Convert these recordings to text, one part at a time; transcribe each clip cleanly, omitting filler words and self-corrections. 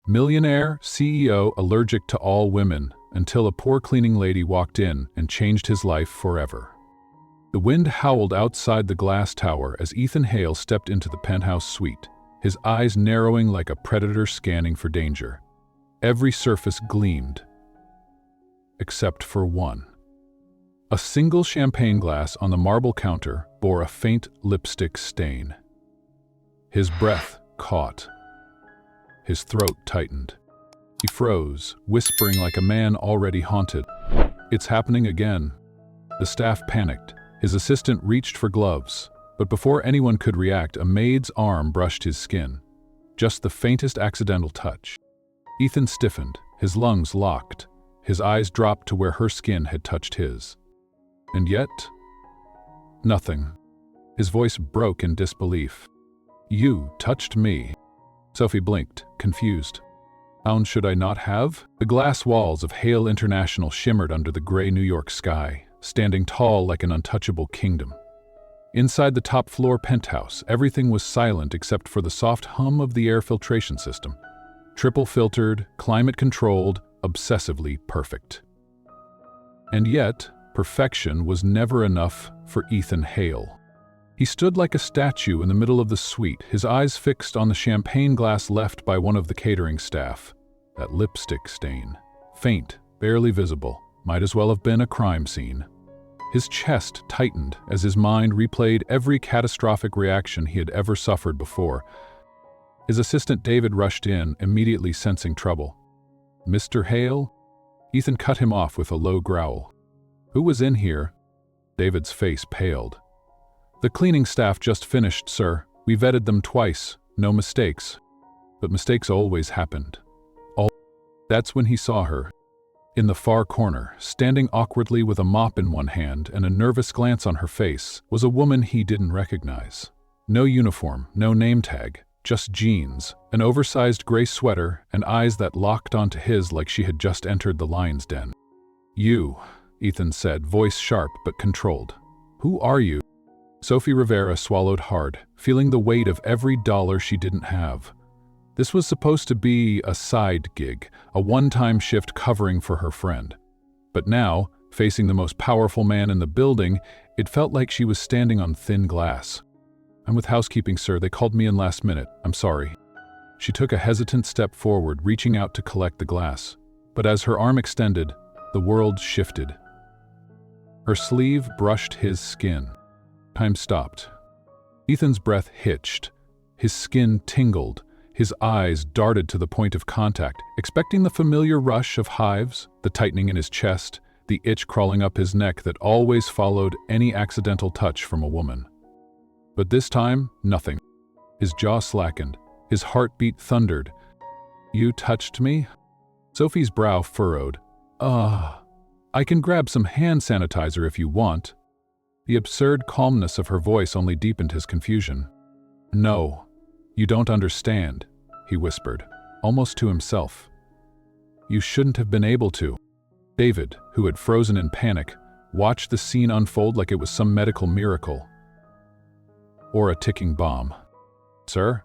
Millionaire, CEO, allergic to all women, until a poor cleaning lady walked in and changed his life forever. The wind howled outside the glass tower as Ethan Hale stepped into the penthouse suite, his eyes narrowing like a predator scanning for danger. Every surface gleamed, except for one. A single champagne glass on the marble counter bore a faint lipstick stain. His breath caught. His throat tightened. He froze, whispering like a man already haunted. "It's happening again." The staff panicked. His assistant reached for gloves, but before anyone could react, a maid's arm brushed his skin. Just the faintest accidental touch. Ethan stiffened, his lungs locked. His eyes dropped to where her skin had touched his. And yet, nothing. His voice broke in disbelief. "You touched me." Sophie blinked, confused. "How should I not have?" The glass walls of Hale International shimmered under the gray New York sky, standing tall like an untouchable kingdom. Inside the top-floor penthouse, everything was silent except for the soft hum of the air filtration system. Triple-filtered, climate-controlled, obsessively perfect. And yet, perfection was never enough for Ethan Hale. He stood like a statue in the middle of the suite, his eyes fixed on the champagne glass left by one of the catering staff. That lipstick stain. Faint, barely visible, might as well have been a crime scene. His chest tightened as his mind replayed every catastrophic reaction he had ever suffered before. His assistant David rushed in, immediately sensing trouble. "Mr. Hale?" Ethan cut him off with a low growl. "Who was in here?" David's face paled. "The cleaning staff just finished, sir. We vetted them twice. No mistakes." But mistakes always happened. That's when he saw her. In the far corner, standing awkwardly with a mop in one hand and a nervous glance on her face, was a woman he didn't recognize. No uniform, no name tag, just jeans, an oversized gray sweater, and eyes that locked onto his like she had just entered the lion's den. "You," Ethan said, voice sharp but controlled. "Who are you?" Sophie Rivera swallowed hard, feeling the weight of every dollar she didn't have. This was supposed to be a side gig, a one-time shift covering for her friend. But now, facing the most powerful man in the building, it felt like she was standing on thin glass. "I'm with housekeeping, sir. They called me in last minute. I'm sorry." She took a hesitant step forward, reaching out to collect the glass. But as her arm extended, the world shifted. Her sleeve brushed his skin. Time stopped. Ethan's breath hitched. His skin tingled. His eyes darted to the point of contact, expecting the familiar rush of hives, the tightening in his chest, the itch crawling up his neck that always followed any accidental touch from a woman. But this time, nothing. His jaw slackened. His heartbeat thundered. "You touched me?" Sophie's brow furrowed. I can grab some hand sanitizer if you want." The absurd calmness of her voice only deepened his confusion. "No. You don't understand," he whispered, almost to himself. "You shouldn't have been able to." David, who had frozen in panic, watched the scene unfold like it was some medical miracle. Or a ticking bomb. "Sir,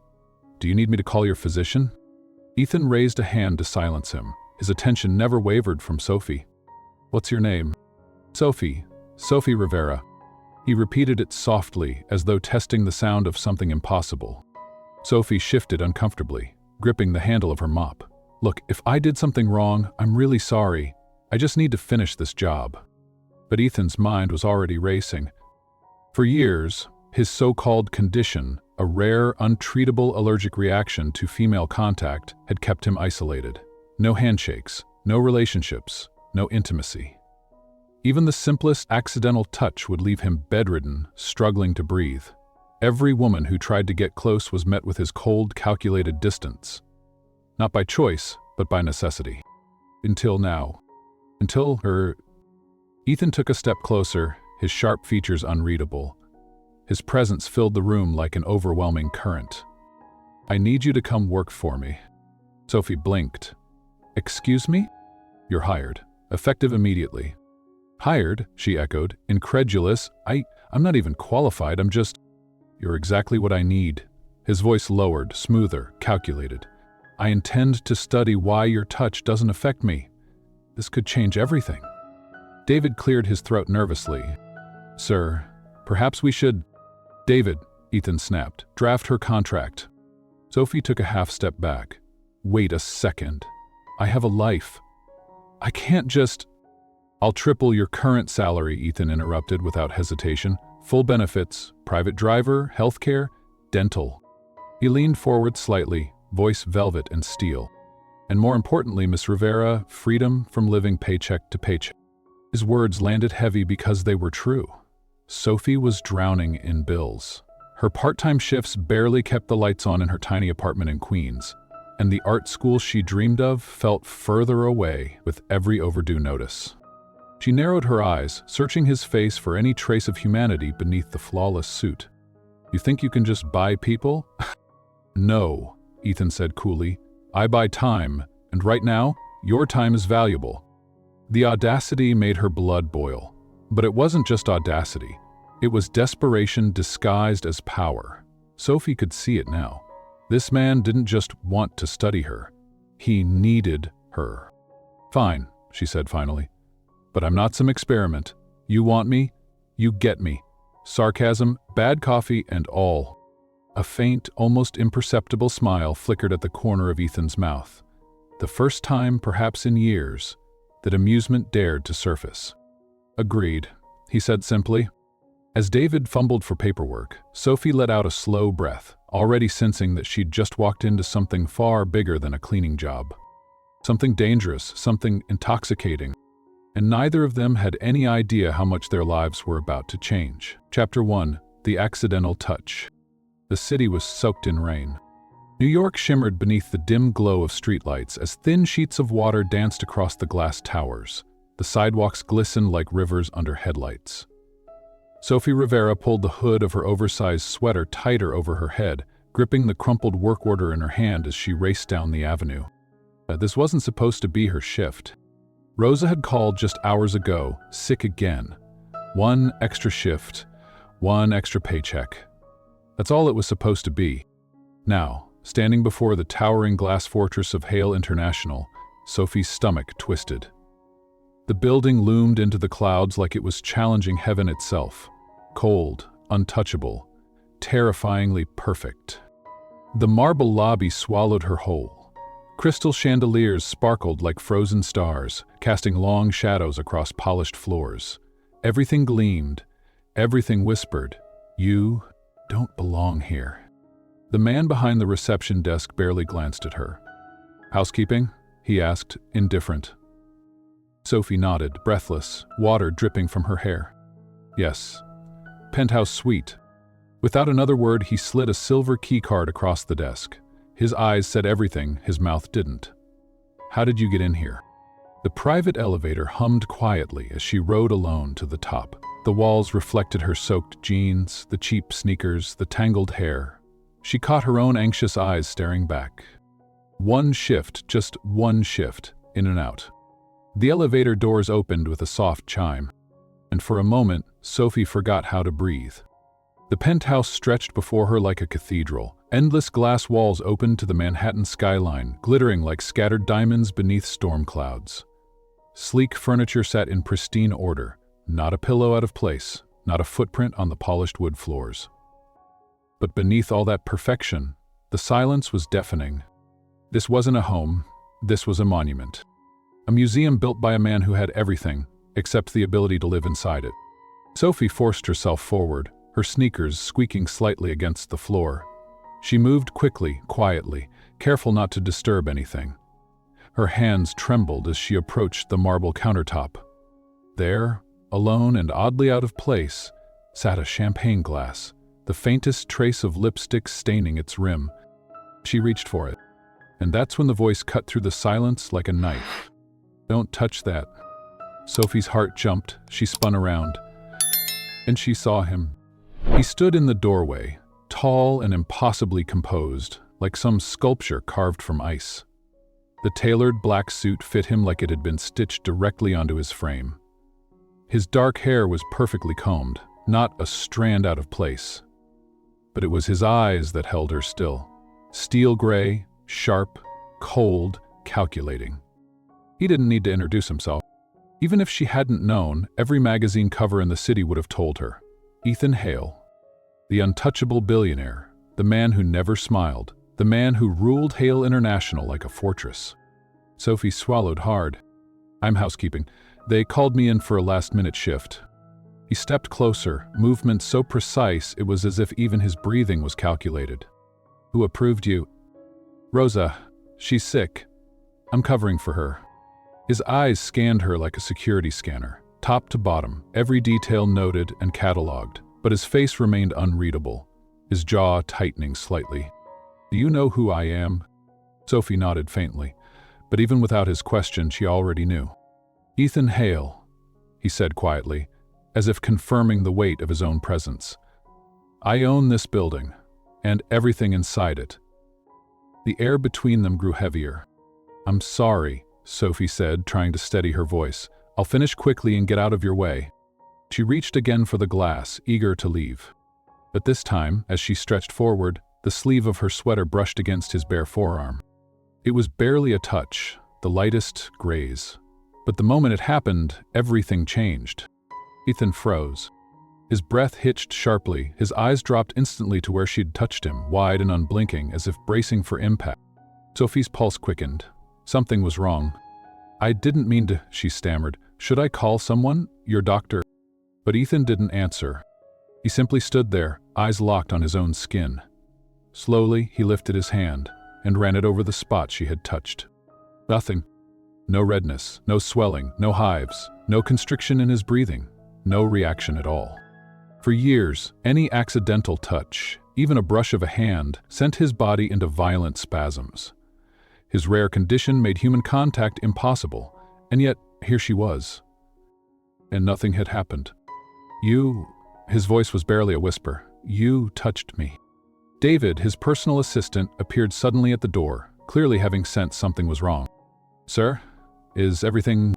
do you need me to call your physician?" Ethan raised a hand to silence him. His attention never wavered from Sophie. "What's your name?" "Sophie. Sophie Rivera." He repeated it softly, as though testing the sound of something impossible. Sophie shifted uncomfortably, gripping the handle of her mop. "Look, if I did something wrong, I'm really sorry. I just need to finish this job." But Ethan's mind was already racing. For years, his so-called condition, a rare, untreatable allergic reaction to female contact, had kept him isolated. No handshakes, no relationships, no intimacy. Even the simplest accidental touch would leave him bedridden, struggling to breathe. Every woman who tried to get close was met with his cold, calculated distance. Not by choice, but by necessity. Until now. Until her... Ethan took a step closer, his sharp features unreadable. His presence filled the room like an overwhelming current. "I need you to come work for me." Sophie blinked. "Excuse me?" "You're hired. Effective immediately." "Hired?" she echoed, incredulous. I'm not even qualified, I'm just... "You're exactly what I need." His voice lowered, smoother, calculated. I intend to study why your touch doesn't affect me. This could change everything." David cleared his throat nervously. "Sir, perhaps we should—" "David," Ethan snapped, "draft her contract." Sophie took a half step back. "Wait a second. I have a life. I can't just—" "I'll triple your current salary," Ethan interrupted without hesitation. "Full benefits, private driver, healthcare, dental." He leaned forward slightly, voice velvet and steel. "And more importantly, Miss Rivera, freedom from living paycheck to paycheck." His words landed heavy because they were true. Sophie was drowning in bills. Her part-time shifts barely kept the lights on in her tiny apartment in Queens, and the art school she dreamed of felt further away with every overdue notice. She narrowed her eyes, searching his face for any trace of humanity beneath the flawless suit. "You think you can just buy people?" "No," Ethan said coolly. "I buy time, and right now, your time is valuable." The audacity made her blood boil. But it wasn't just audacity. It was desperation disguised as power. Sophie could see it now. This man didn't just want to study her. He needed her. "Fine," she said finally. "But I'm not some experiment. You want me? You get me. Sarcasm, bad coffee, and all." A faint, almost imperceptible smile flickered at the corner of Ethan's mouth. The first time, perhaps in years, that amusement dared to surface. "Agreed," he said simply. As David fumbled for paperwork, Sophie let out a slow breath, already sensing that she'd just walked into something far bigger than a cleaning job. Something dangerous, something intoxicating. And neither of them had any idea how much their lives were about to change. Chapter 1: The Accidental Touch. The city was soaked in rain. New York shimmered beneath the dim glow of streetlights as thin sheets of water danced across the glass towers. The sidewalks glistened like rivers under headlights. Sophie Rivera pulled the hood of her oversized sweater tighter over her head, gripping the crumpled work order in her hand as she raced down the avenue. This wasn't supposed to be her shift. Rosa had called just hours ago, sick again. One extra shift, one extra paycheck. That's all it was supposed to be. Now, standing before the towering glass fortress of Hale International, Sophie's stomach twisted. The building loomed into the clouds like it was challenging heaven itself. Cold, untouchable, terrifyingly perfect. The marble lobby swallowed her whole. Crystal chandeliers sparkled like frozen stars, casting long shadows across polished floors. Everything gleamed, everything whispered, "You don't belong here." The man behind the reception desk barely glanced at her. "Housekeeping?" he asked, indifferent. Sophie nodded, breathless, water dripping from her hair. "Yes. Penthouse suite." Without another word, he slid a silver keycard across the desk. His eyes said everything, his mouth didn't. "How did you get in here?" The private elevator hummed quietly as she rode alone to the top. The walls reflected her soaked jeans, the cheap sneakers, the tangled hair. She caught her own anxious eyes staring back. One shift, just one shift, in and out. The elevator doors opened with a soft chime, and for a moment, Sophie forgot how to breathe. The penthouse stretched before her like a cathedral. Endless glass walls opened to the Manhattan skyline, glittering like scattered diamonds beneath storm clouds. Sleek furniture sat in pristine order, not a pillow out of place, not a footprint on the polished wood floors. But beneath all that perfection, the silence was deafening. This wasn't a home, this was a monument. A museum built by a man who had everything, except the ability to live inside it. Sophie forced herself forward, her sneakers squeaking slightly against the floor. She moved quickly, quietly, careful not to disturb anything. Her hands trembled as she approached the marble countertop. There, alone and oddly out of place, sat a champagne glass, the faintest trace of lipstick staining its rim. She reached for it, and that's when the voice cut through the silence like a knife. "Don't touch that." Sophie's heart jumped, she spun around, and she saw him. He stood in the doorway, tall and impossibly composed, like some sculpture carved from ice. The tailored black suit fit him like it had been stitched directly onto his frame. His dark hair was perfectly combed, not a strand out of place. But it was his eyes that held her still. Steel gray, sharp, cold, calculating. He didn't need to introduce himself. Even if she hadn't known, every magazine cover in the city would have told her. Ethan Hale, the untouchable billionaire, the man who never smiled, the man who ruled Hale International like a fortress. Sophie swallowed hard. "I'm housekeeping. They called me in for a last-minute shift." He stepped closer, movement so precise it was as if even his breathing was calculated. "Who approved you?" "Rosa. She's sick. I'm covering for her." His eyes scanned her like a security scanner, top to bottom, every detail noted and catalogued, but his face remained unreadable, his jaw tightening slightly. "Do you know who I am?" Sophie nodded faintly, but even without his question, she already knew. "Ethan Hale," he said quietly, as if confirming the weight of his own presence. "I own this building, and everything inside it." The air between them grew heavier. "I'm sorry," Sophie said, trying to steady her voice. "I'll finish quickly and get out of your way." She reached again for the glass, eager to leave. But this time, as she stretched forward, the sleeve of her sweater brushed against his bare forearm. It was barely a touch, the lightest graze. But the moment it happened, everything changed. Ethan froze. His breath hitched sharply, his eyes dropped instantly to where she'd touched him, wide and unblinking, as if bracing for impact. Sophie's pulse quickened. Something was wrong. "I didn't mean to," she stammered. "Should I call someone? Your doctor?" But Ethan didn't answer. He simply stood there, eyes locked on his own skin. Slowly, he lifted his hand and ran it over the spot she had touched. Nothing. No redness, no swelling, no hives, no constriction in his breathing, no reaction at all. For years, any accidental touch, even a brush of a hand, sent his body into violent spasms. His rare condition made human contact impossible, and yet here she was. And nothing had happened. "You," his voice was barely a whisper, "you touched me." David, his personal assistant, appeared suddenly at the door, clearly having sensed something was wrong. "Sir, is everything—"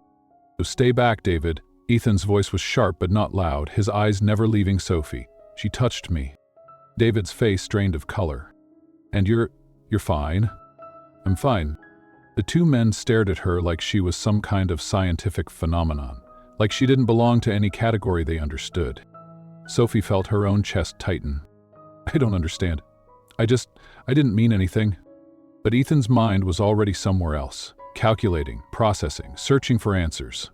"Stay back, David." Ethan's voice was sharp but not loud, his eyes never leaving Sophie. "She touched me." David's face drained of color. "And you're fine?" "I'm fine." The two men stared at her like she was some kind of scientific phenomenon, like she didn't belong to any category they understood. Sophie felt her own chest tighten. "I don't understand. I didn't mean anything." But Ethan's mind was already somewhere else, calculating, processing, searching for answers.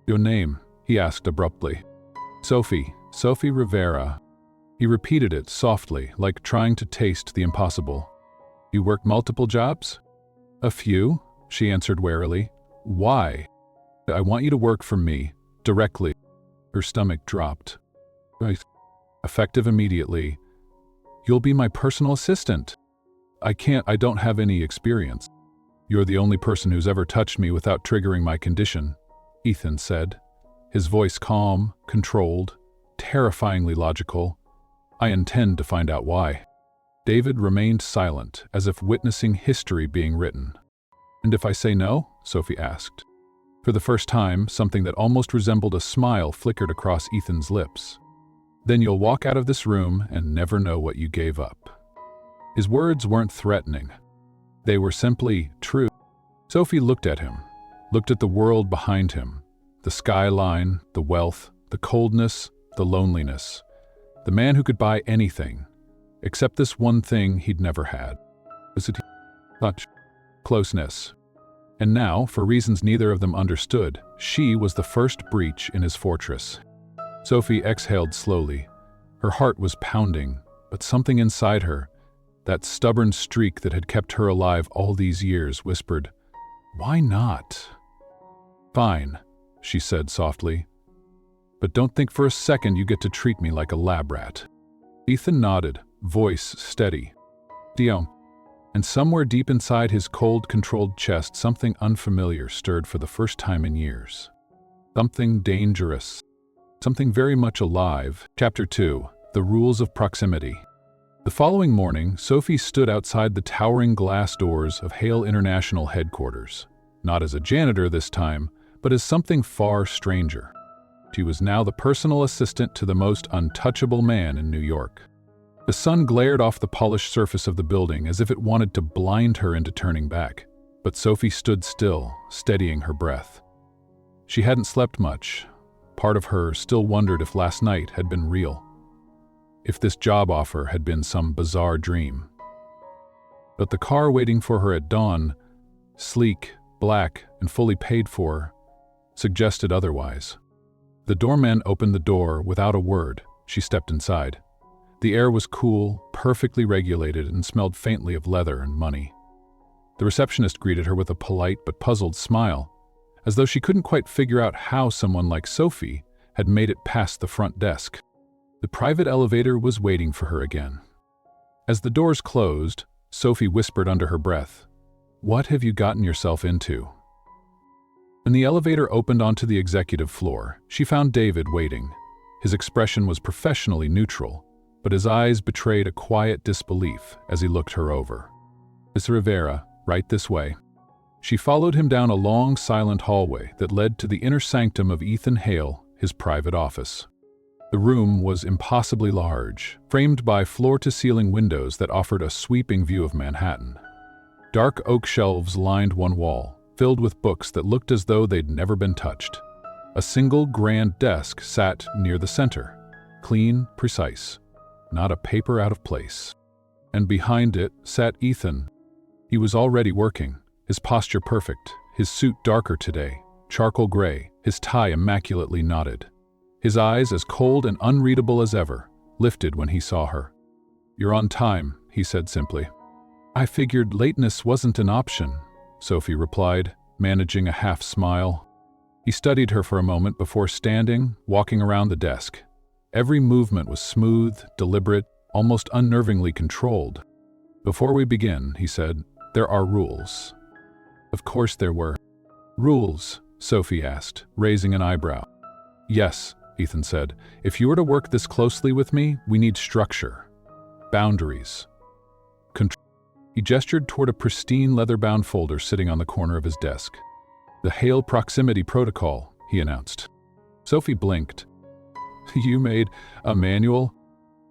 "Your name?" he asked abruptly. Sophie Rivera." He repeated it softly, like trying to taste the impossible. "You work multiple jobs?" "A few," she answered warily. "Why?" "I want you to work for me, directly." Her stomach dropped. Effective immediately. "You'll be my personal assistant." I don't have any experience." "You're the only person who's ever touched me without triggering my condition," Ethan said, his voice calm, controlled, terrifyingly logical. "I intend to find out why." David remained silent, as if witnessing history being written. "And if I say no?" Sophie asked. For the first time, something that almost resembled a smile flickered across Ethan's lips. "Then you'll walk out of this room and never know what you gave up." His words weren't threatening. They were simply true. Sophie looked at him, looked at the world behind him, the skyline, the wealth, the coldness, the loneliness. The man who could buy anything, except this one thing he'd never had. Was it touch? Closeness. And now, for reasons neither of them understood, she was the first breach in his fortress. Sophie exhaled slowly. Her heart was pounding, but something inside her, that stubborn streak that had kept her alive all these years, whispered, "Why not?" "Fine," she said softly. "But don't think for a second you get to treat me like a lab rat." Ethan nodded, voice steady. "Dion." And somewhere deep inside his cold, controlled chest, something unfamiliar stirred for the first time in years. Something dangerous. Something very much alive. Chapter 2. The Rules of Proximity. The following morning, Sophie stood outside the towering glass doors of Hale International headquarters. Not as a janitor this time, but as something far stranger. She was now the personal assistant to the most untouchable man in New York. The sun glared off the polished surface of the building as if it wanted to blind her into turning back. But Sophie stood still, steadying her breath. She hadn't slept much. Part of her still wondered if last night had been real. If this job offer had been some bizarre dream. But the car waiting for her at dawn, sleek, black, and fully paid for, suggested otherwise. The doorman opened the door without a word. She stepped inside. The air was cool, perfectly regulated, and smelled faintly of leather and money. The receptionist greeted her with a polite but puzzled smile, as though she couldn't quite figure out how someone like Sophie had made it past the front desk. The private elevator was waiting for her again. As the doors closed, Sophie whispered under her breath, "What have you gotten yourself into?" When the elevator opened onto the executive floor, she found David waiting. His expression was professionally neutral, but his eyes betrayed a quiet disbelief as he looked her over. "Miss Rivera, right this way." She followed him down a long, silent hallway that led to the inner sanctum of Hale, his private office. The room was impossibly large, framed by floor-to-ceiling windows that offered a sweeping view of Manhattan. Dark oak shelves lined one wall, filled with books that looked as though they'd never been touched. A single grand desk sat near the center, clean, precise, not a paper out of place. And behind it sat Ethan. He was already working, his posture perfect, his suit darker today, charcoal gray, his tie immaculately knotted. His eyes, as cold and unreadable as ever, lifted when he saw her. "You're on time," he said simply. "I figured lateness wasn't an option," Sophie replied, managing a half smile. He studied her for a moment before standing, walking around the desk. Every movement was smooth, deliberate, almost unnervingly controlled. "Before we begin," he said, "there are rules." Of course there were. "Rules?" Sophie asked, raising an eyebrow. "Yes," Ethan said. "If you were to work this closely with me, we need structure. Boundaries. Control." He gestured toward a pristine leather-bound folder sitting on the corner of his desk. "The Hale Proximity Protocol," he announced. Sophie blinked. "You made a manual?"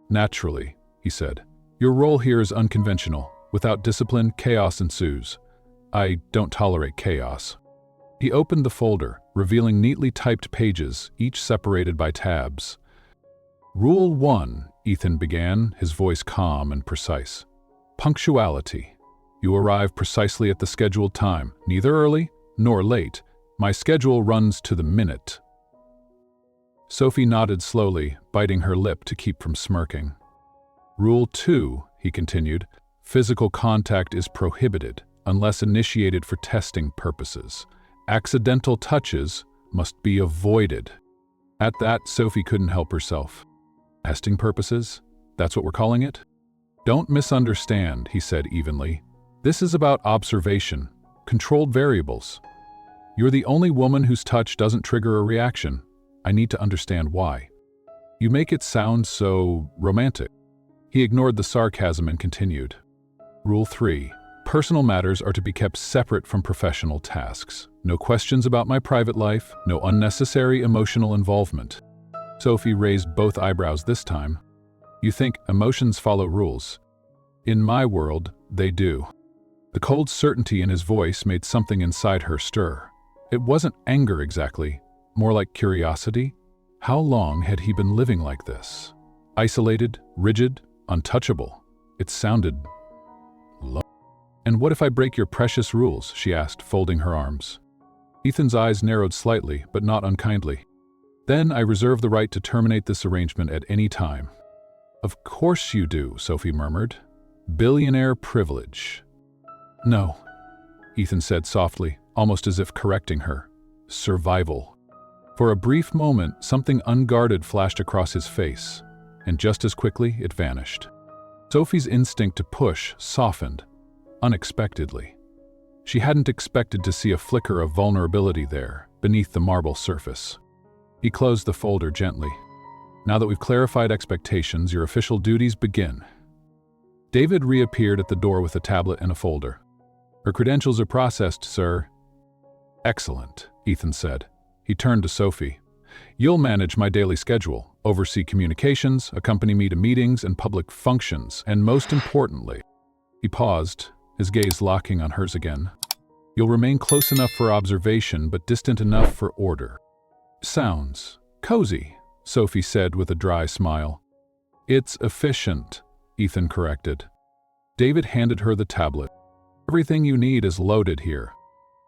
"Naturally," he said. "Your role here is unconventional. Without discipline, chaos ensues. I don't tolerate chaos." He opened the folder, revealing neatly typed pages, each separated by tabs. "Rule 1, Ethan began, his voice calm and precise. "Punctuality. You arrive precisely at the scheduled time, neither early nor late. My schedule runs to the minute." Sophie nodded slowly, biting her lip to keep from smirking. "Rule 2, he continued, "physical contact is prohibited unless initiated for testing purposes. Accidental touches must be avoided." At that, Sophie couldn't help herself. "Testing purposes? That's what we're calling it?" "Don't misunderstand," he said evenly. "This is about observation, controlled variables. You're the only woman whose touch doesn't trigger a reaction. I need to understand why. You make it sound so romantic." He ignored the sarcasm and continued. "Rule 3. Personal matters are to be kept separate from professional tasks. No questions about my private life, no unnecessary emotional involvement." Sophie raised both eyebrows this time. "You think emotions follow rules? In my world, they do." The cold certainty in his voice made something inside her stir. It wasn't anger exactly, more like curiosity. How long had he been living like this? Isolated, rigid, untouchable. It sounded low. "And what if I break your precious rules?" she asked, folding her arms. Ethan's eyes narrowed slightly, but not unkindly. "Then I reserve the right to terminate this arrangement at any time." "Of course you do," Sophie murmured. "Billionaire privilege." "No," Ethan said softly, almost as if correcting her. "Survival." For a brief moment, something unguarded flashed across his face, and just as quickly it vanished. Sophie's instinct to push softened, unexpectedly. She hadn't expected to see a flicker of vulnerability there, beneath the marble surface. He closed the folder gently. "Now that we've clarified expectations, your official duties begin." David reappeared at the door with a tablet and a folder. "Her credentials are processed, sir." "Excellent," Ethan said. He turned to Sophie. "You'll manage my daily schedule, oversee communications, accompany me to meetings and public functions, and most importantly..." He paused, his gaze locking on hers again. You'll remain close enough for observation but distant enough for order. Sounds cozy, Sophie said with a dry smile. It's efficient, Ethan corrected. David handed her the tablet. Everything you need is loaded here.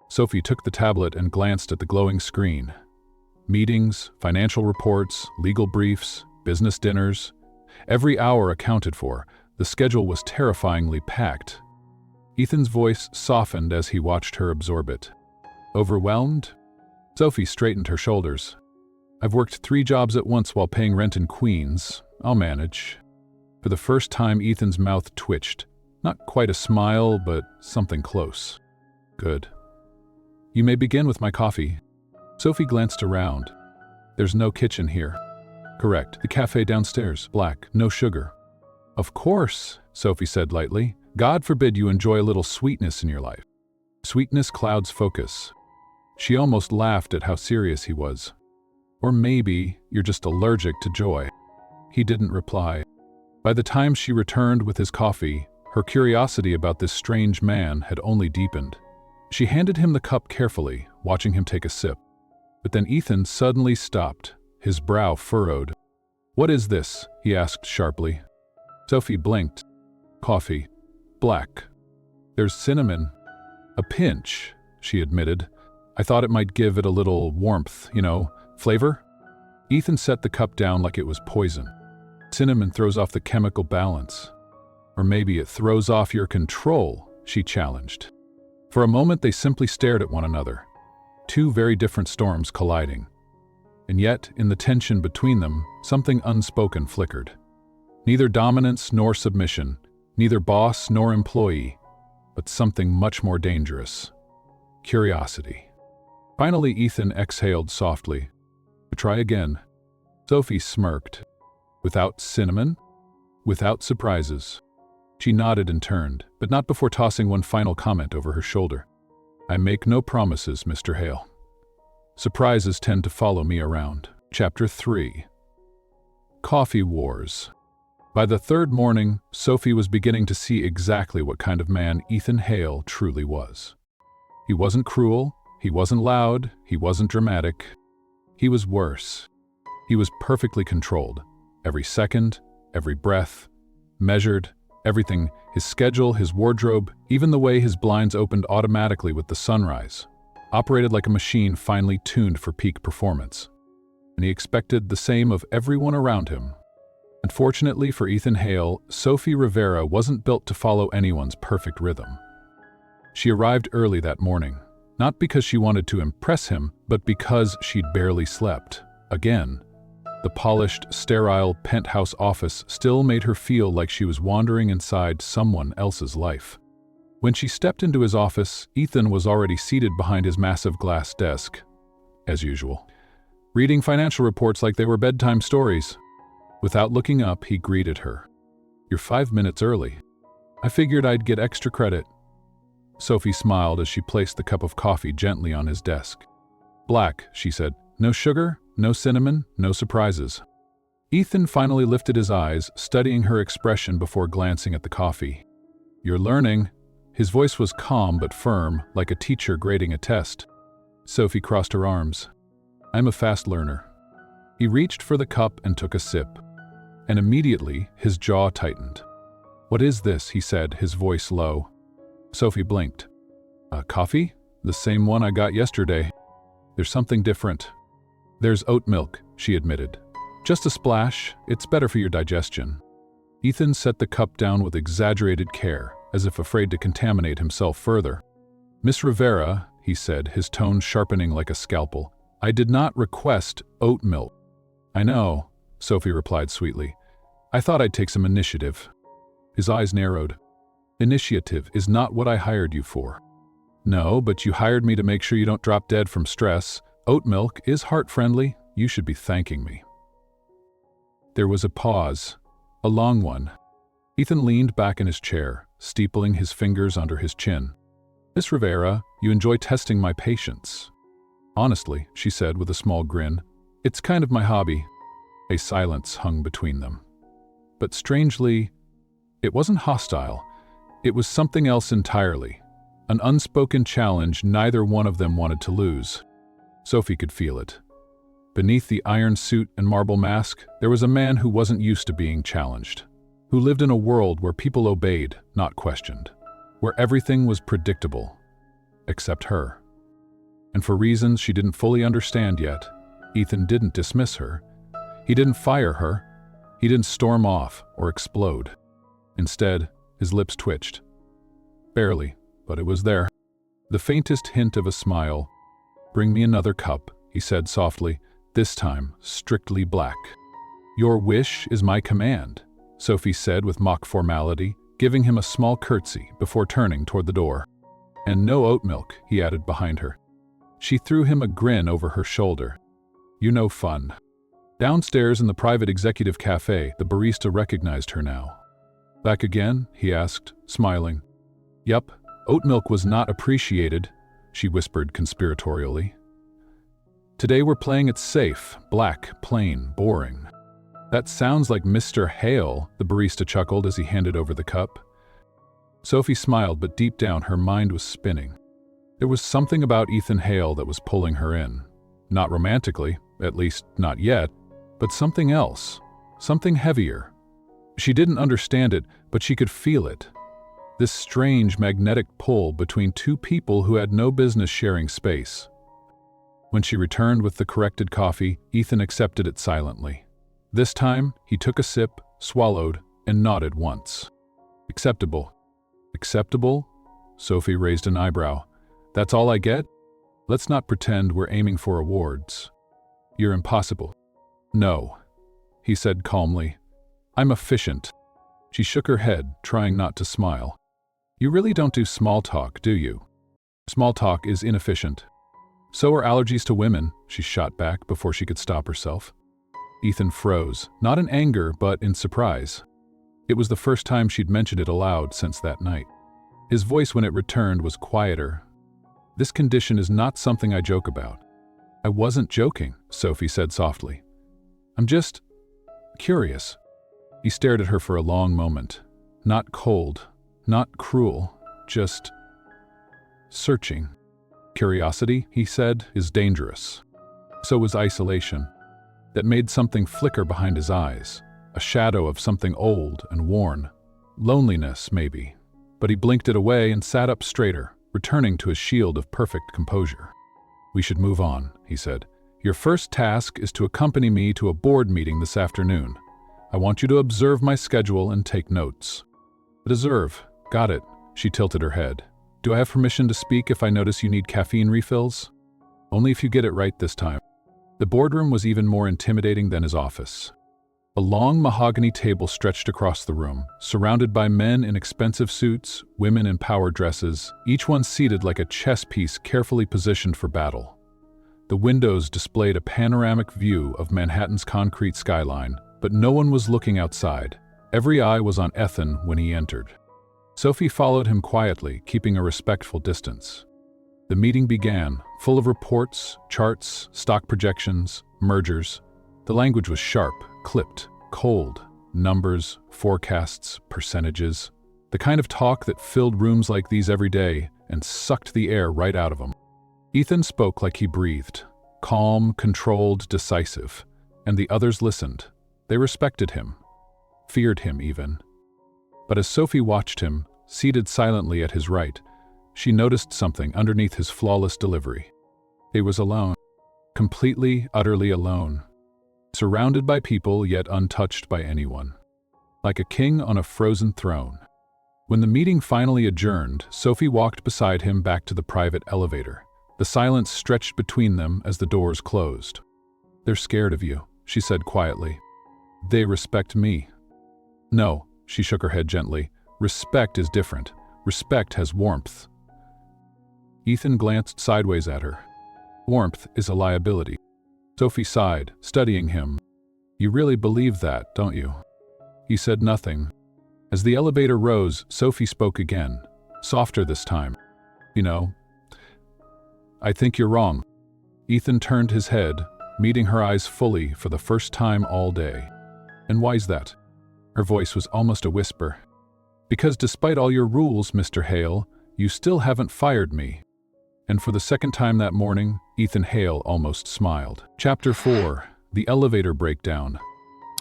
Sophie took the tablet and glanced at the glowing screen. Meetings, financial reports, legal briefs, business dinners. Every hour accounted for. The schedule was terrifyingly packed. Ethan's voice softened as he watched her absorb it. Overwhelmed? Sophie straightened her shoulders. I've worked 3 jobs at once while paying rent in Queens. I'll manage. For the first time, Ethan's mouth twitched. Not quite a smile, but something close. Good. You may begin with my coffee. Sophie glanced around. There's no kitchen here. Correct. The cafe downstairs. Black. No sugar. Of course, Sophie said lightly. God forbid you enjoy a little sweetness in your life. Sweetness clouds focus. She almost laughed at how serious he was. Or maybe you're just allergic to joy. He didn't reply. By the time she returned with his coffee, her curiosity about this strange man had only deepened. She handed him the cup carefully, watching him take a sip. But then Ethan suddenly stopped, his brow furrowed. What is this? He asked sharply. Sophie blinked. Coffee. Black. There's cinnamon. A pinch, she admitted. I thought it might give it a little warmth, flavor. Ethan set the cup down like it was poison. Cinnamon throws off the chemical balance. Or maybe it throws off your control, she challenged. For a moment they simply stared at one another. 2 very different storms colliding. And yet, in the tension between them, something unspoken flickered. Neither dominance nor submission, neither boss nor employee, but something much more dangerous. Curiosity. Finally, Ethan exhaled softly. Try again. Sophie smirked. Without cinnamon? Without surprises. She nodded and turned, but not before tossing one final comment over her shoulder. I make no promises, Mr. Hale. Surprises tend to follow me around. Chapter 3. Coffee Wars. By the 3rd morning, Sophie was beginning to see exactly what kind of man Ethan Hale truly was. He wasn't cruel, he wasn't loud, he wasn't dramatic. He was worse. He was perfectly controlled. Every second, every breath, measured, everything, his schedule, his wardrobe, even the way his blinds opened automatically with the sunrise, operated like a machine finely tuned for peak performance. And he expected the same of everyone around him. Unfortunately for Ethan Hale, Sophie Rivera wasn't built to follow anyone's perfect rhythm. She arrived early that morning, not because she wanted to impress him, but because she'd barely slept. Again. The polished, sterile penthouse office still made her feel like she was wandering inside someone else's life. When she stepped into his office, Ethan was already seated behind his massive glass desk, as usual, reading financial reports like they were bedtime stories. Without looking up, he greeted her. You're 5 minutes early. I figured I'd get extra credit. Sophie smiled as she placed the cup of coffee gently on his desk. Black, she said. No sugar, no cinnamon, no surprises. Ethan finally lifted his eyes, studying her expression before glancing at the coffee. You're learning. His voice was calm but firm, like a teacher grading a test. Sophie crossed her arms. I'm a fast learner. He reached for the cup and took a sip. And immediately, his jaw tightened. What is this? He said, his voice low. Sophie blinked. Coffee? The same one I got yesterday. There's something different. There's oat milk, she admitted. Just a splash, it's better for your digestion. Ethan set the cup down with exaggerated care, as if afraid to contaminate himself further. Miss Rivera, he said, his tone sharpening like a scalpel, I did not request oat milk. I know, Sophie replied sweetly. I thought I'd take some initiative. His eyes narrowed. Initiative is not what I hired you for. No, but you hired me to make sure you don't drop dead from stress. Oat milk is heart-friendly. You should be thanking me. There was a pause, a long one. Ethan leaned back in his chair, steepling his fingers under his chin. Miss Rivera, you enjoy testing my patience. Honestly, she said with a small grin, it's kind of my hobby. A silence hung between them. But strangely, it wasn't hostile. It was something else entirely. An unspoken challenge neither one of them wanted to lose. Sophie could feel it. Beneath the iron suit and marble mask, there was a man who wasn't used to being challenged, who lived in a world where people obeyed, not questioned, where everything was predictable, except her. And for reasons she didn't fully understand yet, Ethan didn't dismiss her. He didn't fire her. He didn't storm off or explode. Instead, his lips twitched. Barely, but it was there. The faintest hint of a smile. "Bring me another cup," he said softly, this time strictly black. "Your wish is my command," Sophie said with mock formality, giving him a small curtsy before turning toward the door. "And no oat milk," he added behind her. She threw him a grin over her shoulder. "You know fun." Downstairs in the private executive cafe, the barista recognized her now. "Back again?" he asked, smiling. "Yup, oat milk was not appreciated," she whispered conspiratorially. "Today we're playing it safe, black, plain, boring." "That sounds like Mr. Hale," the barista chuckled as he handed over the cup. Sophie smiled, but deep down her mind was spinning. There was something about Ethan Hale that was pulling her in. Not romantically, at least not yet, but something else, something heavier. She didn't understand it, but she could feel it. This strange magnetic pull between two people who had no business sharing space. When she returned with the corrected coffee, Ethan accepted it silently. This time, he took a sip, swallowed, and nodded once. "Acceptable." "Acceptable?" Sophie raised an eyebrow. "That's all I get? Let's not pretend we're aiming for awards." "You're impossible." "No," he said calmly. "I'm efficient." She shook her head, trying not to smile. "You really don't do small talk, do you?" "Small talk is inefficient." "So are allergies to women," she shot back before she could stop herself. Ethan froze, not in anger, but in surprise. It was the first time she'd mentioned it aloud since that night. His voice, when it returned, was quieter. "This condition is not something I joke about." "I wasn't joking," Sophie said softly. "I'm just curious." He stared at her for a long moment. Not cold, not cruel, just searching. "Curiosity," he said, "is dangerous." So was isolation. That made something flicker behind his eyes, a shadow of something old and worn. Loneliness, maybe. But he blinked it away and sat up straighter, returning to his shield of perfect composure. "We should move on," he said. "Your first task is to accompany me to a board meeting this afternoon. I want you to observe my schedule and take notes." "Observe. Got it." She tilted her head. "Do I have permission to speak if I notice you need caffeine refills?" "Only if you get it right this time." The boardroom was even more intimidating than his office. A long mahogany table stretched across the room, surrounded by men in expensive suits, women in power dresses, each one seated like a chess piece carefully positioned for battle. The windows displayed a panoramic view of Manhattan's concrete skyline, but no one was looking outside. Every eye was on Ethan when he entered. Sophie followed him quietly, keeping a respectful distance. The meeting began, full of reports, charts, stock projections, mergers. The language was sharp, clipped, cold. Numbers, forecasts, percentages. The kind of talk that filled rooms like these every day and sucked the air right out of them. Ethan spoke like he breathed, calm, controlled, decisive, and the others listened. They respected him, feared him even. But as Sophie watched him, seated silently at his right, she noticed something underneath his flawless delivery. He was alone, completely, utterly alone, surrounded by people yet untouched by anyone, like a king on a frozen throne. When the meeting finally adjourned, Sophie walked beside him back to the private elevator. The silence stretched between them as the doors closed. "They're scared of you," she said quietly. "They respect me." "No," she shook her head gently. "Respect is different. Respect has warmth." Ethan glanced sideways at her. "Warmth is a liability." Sophie sighed, studying him. "You really believe that, don't you?" He said nothing. As the elevator rose, Sophie spoke again, softer this time. "You know, I think you're wrong." Ethan turned his head, meeting her eyes fully for the first time all day. "And why's that?" Her voice was almost a whisper. "Because despite all your rules, Mr. Hale, "You still haven't fired me." And for the second time that morning, Ethan Hale almost smiled. Chapter 4. The Elevator Breakdown.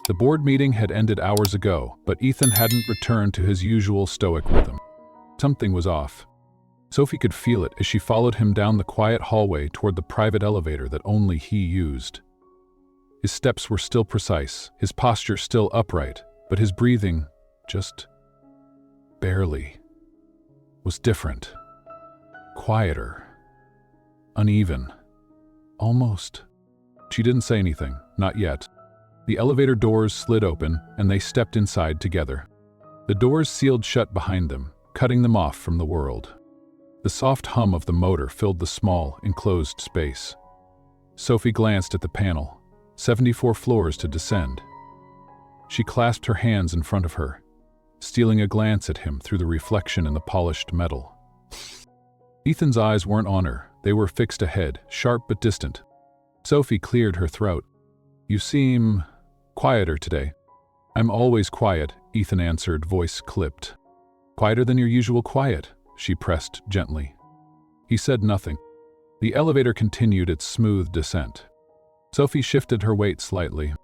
The board meeting had ended hours ago, but Ethan hadn't returned to his usual stoic rhythm. Something was off. Sophie could feel it as she followed him down the quiet hallway toward the private elevator that only he used. His steps were still precise, his posture still upright, but his breathing, just barely, was different. Quieter. Uneven. Almost. She didn't say anything, not yet. The elevator doors slid open, and they stepped inside together. The doors sealed shut behind them, cutting them off from the world. The soft hum of the motor filled the small, enclosed space. Sophie glanced at the panel. 74 floors to descend. She clasped her hands in front of her, stealing a glance at him through the reflection in the polished metal. Ethan's eyes weren't on her. They were fixed ahead, sharp but distant. Sophie cleared her throat. "You seem quieter today." "I'm always quiet," Ethan answered, voice clipped. "Quieter than your usual quiet," she pressed gently. He said nothing. The elevator continued its smooth descent. Sophie shifted her weight slightly.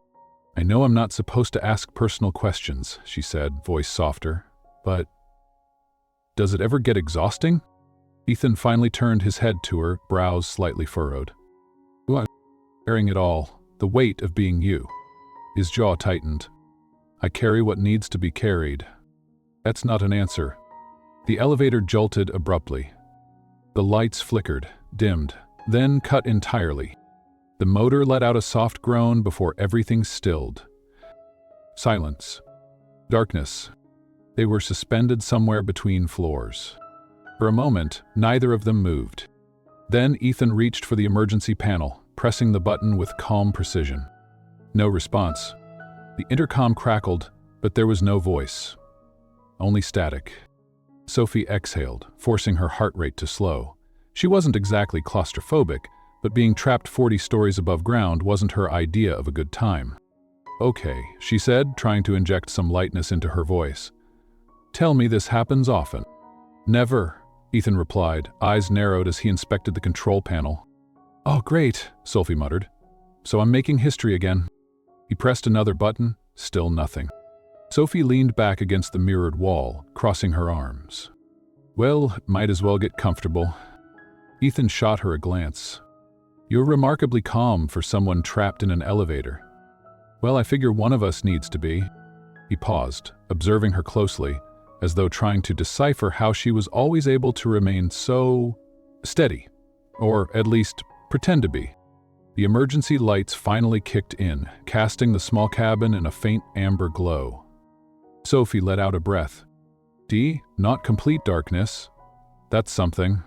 "I know I'm not supposed to ask personal questions," she said, voice softer, "but does it ever get exhausting?" Ethan finally turned his head to her, brows slightly furrowed. "You are carrying it all, the weight of being you." His jaw tightened. "I carry what needs to be carried." That's not an answer. The elevator jolted abruptly. The lights flickered, dimmed, then cut entirely. The motor let out a soft groan before everything stilled. Silence. Darkness. They were suspended somewhere between floors. For a moment, neither of them moved. Then Ethan reached for the emergency panel, pressing the button with calm precision. No response. The intercom crackled, but there was no voice. Only static. Sophie exhaled, forcing her heart rate to slow. She wasn't exactly claustrophobic, but being trapped 40 stories above ground wasn't her idea of a good time. "Okay," she said, trying to inject some lightness into her voice. "Tell me this happens often." "Never," Ethan replied, eyes narrowed as he inspected the control panel. "Oh, great," Sophie muttered. "So I'm making history again." He pressed another button, still nothing. Sophie leaned back against the mirrored wall, crossing her arms. "Well, might as well get comfortable." Ethan shot her a glance. "You're remarkably calm for someone trapped in an elevator." "Well, I figure one of us needs to be." He paused, observing her closely, as though trying to decipher how she was always able to remain so steady, or at least pretend to be. The emergency lights finally kicked in, casting the small cabin in a faint amber glow. Sophie let out a breath. Not complete darkness. That's something."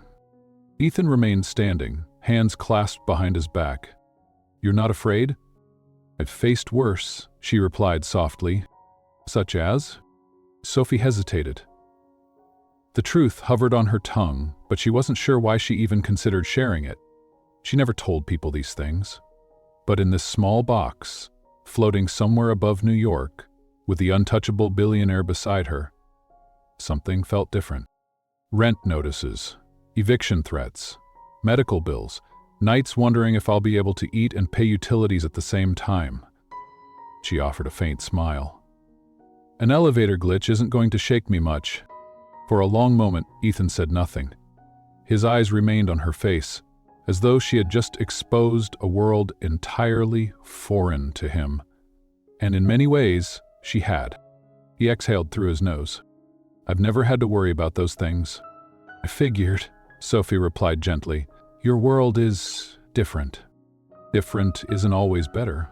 Ethan remained standing, hands clasped behind his back. "You're not afraid?" "I've faced worse," she replied softly. "Such as?" Sophie hesitated. The truth hovered on her tongue, but she wasn't sure why she even considered sharing it. She never told people these things. But in this small box, floating somewhere above New York, with the untouchable billionaire beside her, something felt different. Rent notices, eviction threats, medical bills, nights wondering if I'll be able to eat and pay utilities at the same time. She offered a faint smile. "An elevator glitch isn't going to shake me much." For a long moment, Ethan said nothing. His eyes remained on her face, as though she had just exposed a world entirely foreign to him. And in many ways, she had. He exhaled through his nose. "I've never had to worry about those things." "I figured," Sophie replied gently. "Your world is different." "Different isn't always better."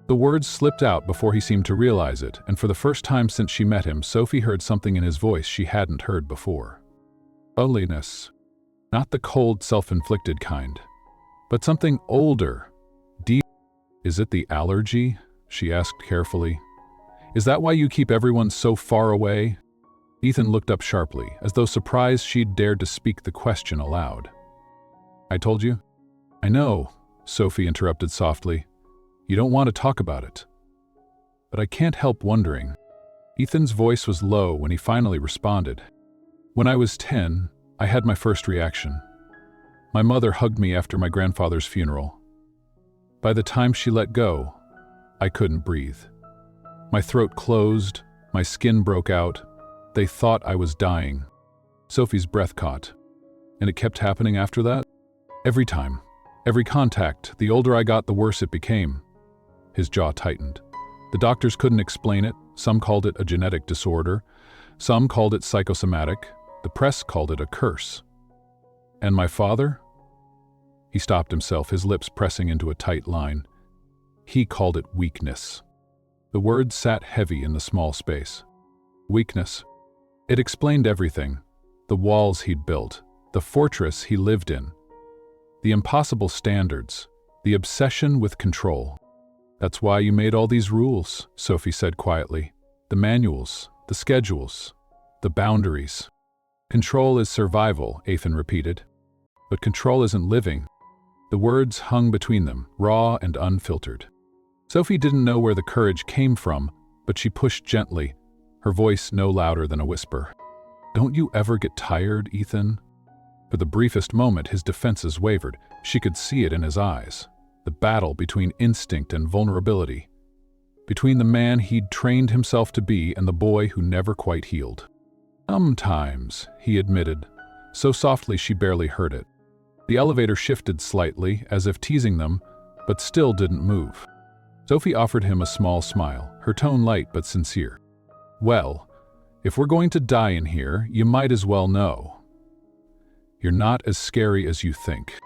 The words slipped out before he seemed to realize it, and for the first time since she met him, Sophie heard something in his voice she hadn't heard before. Loneliness. Not the cold, self-inflicted kind, but something older, deep. "Is it the allergy?" she asked carefully. "Is that why you keep everyone so far away?" Ethan looked up sharply, as though surprised she'd dared to speak the question aloud. "I told you?" "I know," Sophie interrupted softly. "You don't want to talk about it. But I can't help wondering." Ethan's voice was low when he finally responded. "When I was 10, I had my first reaction. My mother hugged me after my grandfather's funeral. By the time she let go, I couldn't breathe. My throat closed, my skin broke out. They thought I was dying. Sophie's breath caught. And it kept happening after that? Every time. Every contact. The older I got, the worse it became. His jaw tightened. The doctors couldn't explain it. Some called it a genetic disorder. Some called it psychosomatic. The press called it a curse. And my father? He stopped himself, his lips pressing into a tight line. He called it weakness. The words sat heavy in the small space. Weakness. It explained everything. The walls he'd built, the fortress he lived in, the impossible standards, the obsession with control. That's why you made all these rules, Sophie said quietly. The manuals, the schedules, the boundaries. Control is survival, Ethan repeated. But control isn't living. The words hung between them, raw and unfiltered. Sophie didn't know where the courage came from, but she pushed gently, her voice no louder than a whisper. Don't you ever get tired, Ethan? For the briefest moment, his defenses wavered. She could see it in his eyes. The battle between instinct and vulnerability. Between the man he'd trained himself to be and the boy who never quite healed. Sometimes, he admitted, so softly she barely heard it. The elevator shifted slightly, as if teasing them, but still didn't move. Sophie offered him a small smile, her tone light but sincere. Well, if we're going to die in here, you might as well know. You're not as scary as you think.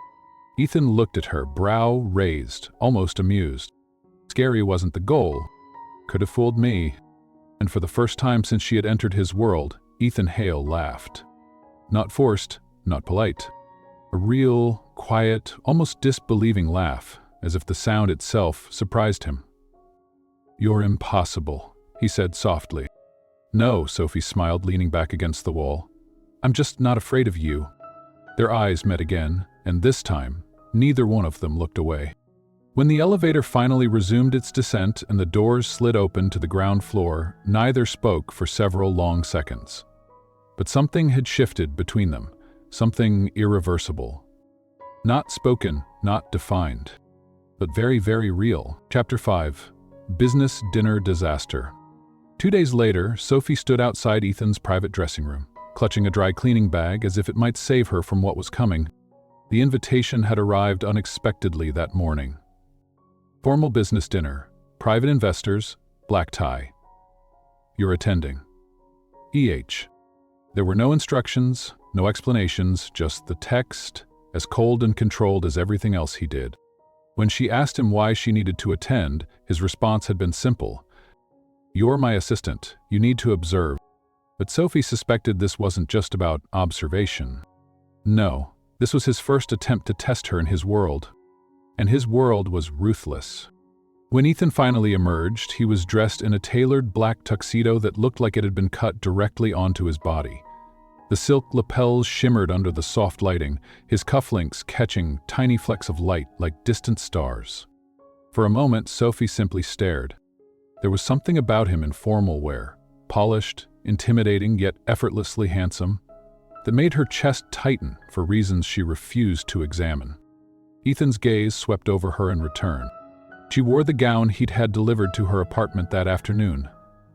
Ethan looked at her, brow raised, almost amused. Scary wasn't the goal. Could have fooled me. And for the first time since she had entered his world, Ethan Hale laughed. Not forced, not polite. A real, quiet, almost disbelieving laugh, as if the sound itself surprised him. You're impossible, he said softly. No, Sophie smiled, leaning back against the wall. I'm just not afraid of you. Their eyes met again, and this time, neither one of them looked away. When the elevator finally resumed its descent and the doors slid open to the ground floor, neither spoke for several long seconds. But something had shifted between them, something irreversible. Not spoken, not defined, but very, very real. Chapter 5. Business Dinner Disaster. 2 days later, Sophie stood outside Ethan's private dressing room, clutching a dry cleaning bag as if it might save her from what was coming. The invitation had arrived unexpectedly that morning. Formal business dinner, private investors, black tie. You're attending. E.H. There were no instructions, no explanations, just the text, as cold and controlled as everything else he did. When she asked him why she needed to attend, his response had been simple. You're my assistant, you need to observe. But Sophie suspected this wasn't just about observation. No, this was his first attempt to test her in his world. And his world was ruthless. When Ethan finally emerged, he was dressed in a tailored black tuxedo that looked like it had been cut directly onto his body. The silk lapels shimmered under the soft lighting, his cufflinks catching tiny flecks of light like distant stars. For a moment, Sophie simply stared. There was something about him in formal wear, polished, intimidating yet effortlessly handsome, that made her chest tighten for reasons she refused to examine. Ethan's gaze swept over her in return. She wore the gown he'd had delivered to her apartment that afternoon.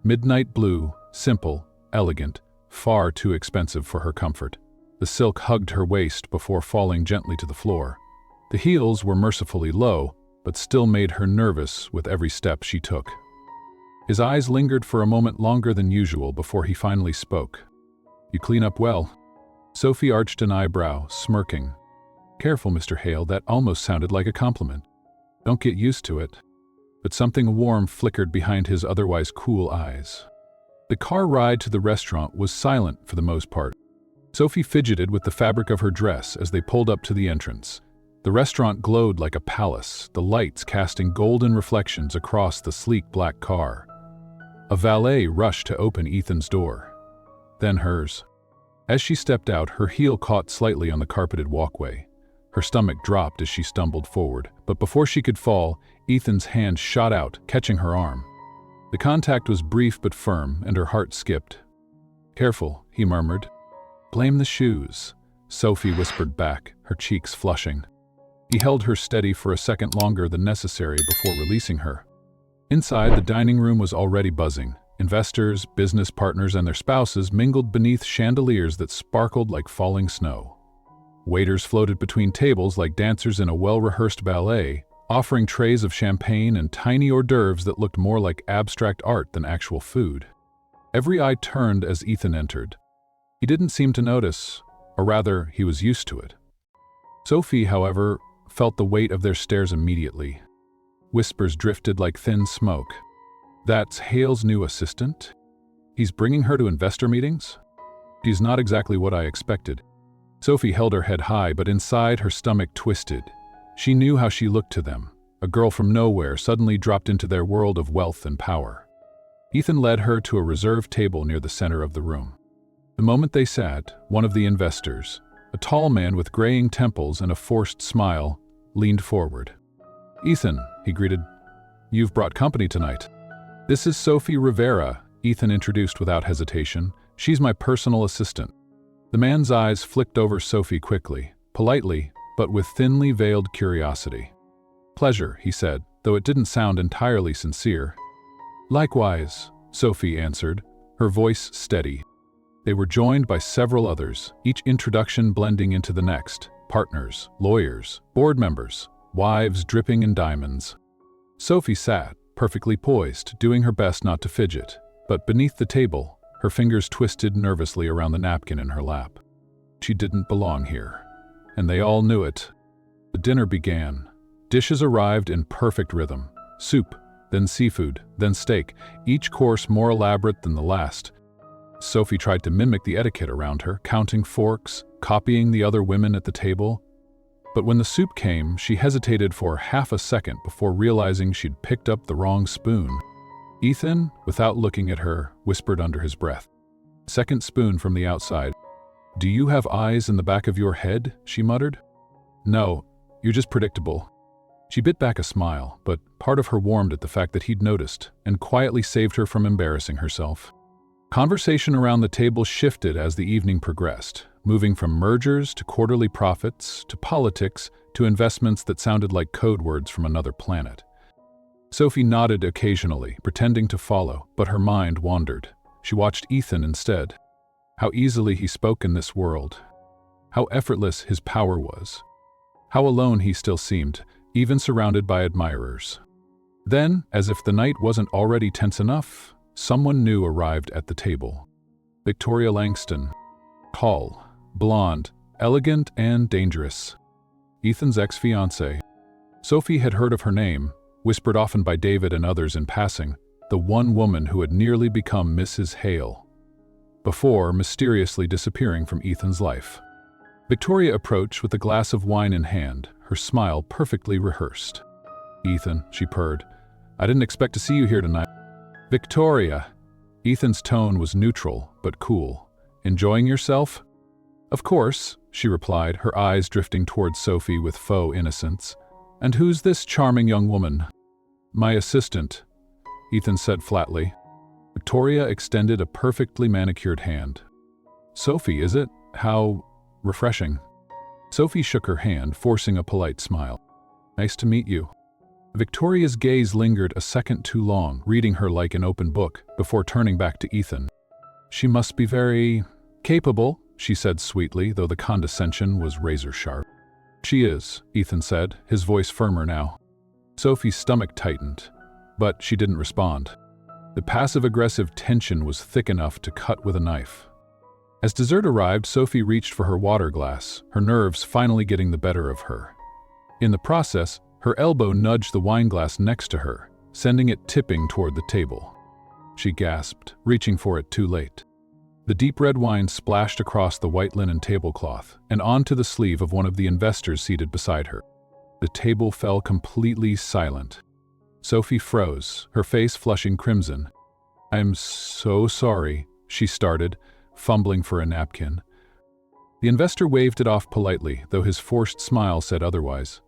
Midnight blue, simple, elegant, far too expensive for her comfort. The silk hugged her waist before falling gently to the floor. The heels were mercifully low, but still made her nervous with every step she took. His eyes lingered for a moment longer than usual before he finally spoke. You clean up well. Sophie arched an eyebrow, smirking. Careful, Mr. Hale, that almost sounded like a compliment. Don't get used to it. But something warm flickered behind his otherwise cool eyes. The car ride to the restaurant was silent for the most part. Sophie fidgeted with the fabric of her dress as they pulled up to the entrance. The restaurant glowed like a palace, the lights casting golden reflections across the sleek black car. A valet rushed to open Ethan's door. Then hers. As she stepped out, her heel caught slightly on the carpeted walkway. Her stomach dropped as she stumbled forward, but before she could fall, Ethan's hand shot out, catching her arm. The contact was brief but firm, and her heart skipped. Careful, he murmured. Blame the shoes. Sophie whispered back, her cheeks flushing. He held her steady for a second longer than necessary before releasing her. Inside, the dining room was already buzzing. Investors, business partners, and their spouses mingled beneath chandeliers that sparkled like falling snow. Waiters floated between tables like dancers in a well-rehearsed ballet, offering trays of champagne and tiny hors d'oeuvres that looked more like abstract art than actual food. Every eye turned as Ethan entered. He didn't seem to notice, or rather, he was used to it. Sophie, however, felt the weight of their stares immediately. Whispers drifted like thin smoke. That's Hale's new assistant? He's bringing her to investor meetings? She's not exactly what I expected. Sophie held her head high, but inside her stomach twisted. She knew how she looked to them. A girl from nowhere suddenly dropped into their world of wealth and power. Ethan led her to a reserved table near the center of the room. The moment they sat, one of the investors, a tall man with graying temples and a forced smile, leaned forward. "Ethan," he greeted, "you've brought company tonight." "This is Sophie Rivera," Ethan introduced without hesitation. "She's my personal assistant." The man's eyes flicked over Sophie quickly, politely, but with thinly veiled curiosity. "Pleasure," he said, though it didn't sound entirely sincere. "Likewise," Sophie answered, her voice steady. They were joined by several others, each introduction blending into the next: partners, lawyers, board members, wives dripping in diamonds. Sophie sat, perfectly poised, doing her best not to fidget, but beneath the table, her fingers twisted nervously around the napkin in her lap. She didn't belong here, and they all knew it. The dinner began. Dishes arrived in perfect rhythm: soup, then seafood, then steak, each course more elaborate than the last. Sophie tried to mimic the etiquette around her, counting forks, copying the other women at the table. But when the soup came, she hesitated for half a second before realizing she'd picked up the wrong spoon. Ethan, without looking at her, whispered under his breath. Second spoon from the outside. "Do you have eyes in the back of your head?" she muttered. "No, you're just predictable." She bit back a smile, but part of her warmed at the fact that he'd noticed and quietly saved her from embarrassing herself. Conversation around the table shifted as the evening progressed, moving from mergers to quarterly profits to politics to investments that sounded like code words from another planet. Sophie nodded occasionally, pretending to follow, but her mind wandered. She watched Ethan instead. How easily he spoke in this world. How effortless his power was. How alone he still seemed, even surrounded by admirers. Then, as if the night wasn't already tense enough, someone new arrived at the table. Victoria Langston. Tall, blonde, elegant, and dangerous. Ethan's ex-fiancée. Sophie had heard of her name, whispered often by David and others in passing, the one woman who had nearly become Mrs. Hale, before mysteriously disappearing from Ethan's life. Victoria approached with a glass of wine in hand, her smile perfectly rehearsed. "Ethan," she purred, "I didn't expect to see you here tonight." "Victoria." Ethan's tone was neutral, but cool. "Enjoying yourself?" "Of course," she replied, her eyes drifting towards Sophie with faux innocence. "And who's this charming young woman?" "My assistant," Ethan said flatly. Victoria extended a perfectly manicured hand. "Sophie, is it? How refreshing." Sophie shook her hand, forcing a polite smile. "Nice to meet you." Victoria's gaze lingered a second too long, reading her like an open book, before turning back to Ethan. "She must be very capable," she said sweetly, though the condescension was razor-sharp. "She is," Ethan said, his voice firmer now. Sophie's stomach tightened, but she didn't respond. The passive-aggressive tension was thick enough to cut with a knife. As dessert arrived, Sophie reached for her water glass, her nerves finally getting the better of her. In the process, her elbow nudged the wine glass next to her, sending it tipping toward the table. She gasped, reaching for it too late. The deep red wine splashed across the white linen tablecloth and onto the sleeve of one of the investors seated beside her. The table fell completely silent. Sophie froze, her face flushing crimson. "I'm so sorry," she started, fumbling for a napkin. The investor waved it off politely, though his forced smile said otherwise.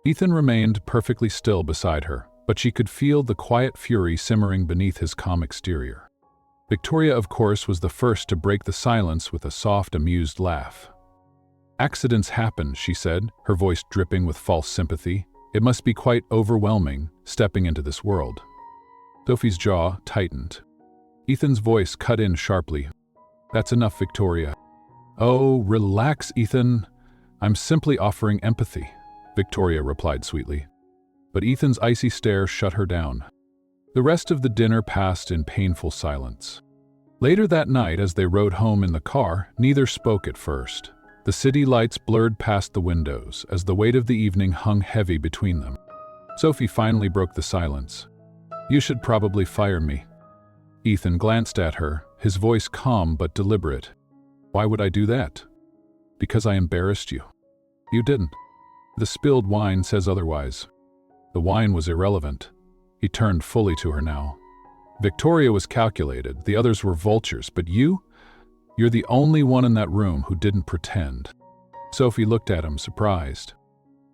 Ethan remained perfectly still beside her, but she could feel the quiet fury simmering beneath his calm exterior. Victoria, of course, was the first to break the silence with a soft, amused laugh. "Accidents happen," she said, her voice dripping with false sympathy. "It must be quite overwhelming, stepping into this world." Sophie's jaw tightened. Ethan's voice cut in sharply. "That's enough, Victoria." "Oh, relax, Ethan. I'm simply offering empathy," Victoria replied sweetly. But Ethan's icy stare shut her down. The rest of the dinner passed in painful silence. Later that night, as they rode home in the car, neither spoke at first. The city lights blurred past the windows as the weight of the evening hung heavy between them. Sophie finally broke the silence. "You should probably fire me." Ethan glanced at her, his voice calm but deliberate. "Why would I do that?" "Because I embarrassed you." "You didn't. The spilled wine says otherwise." The wine was irrelevant. He turned fully to her now. "Victoria was calculated, the others were vultures, but you're the only one in that room who didn't pretend." Sophie looked at him, surprised.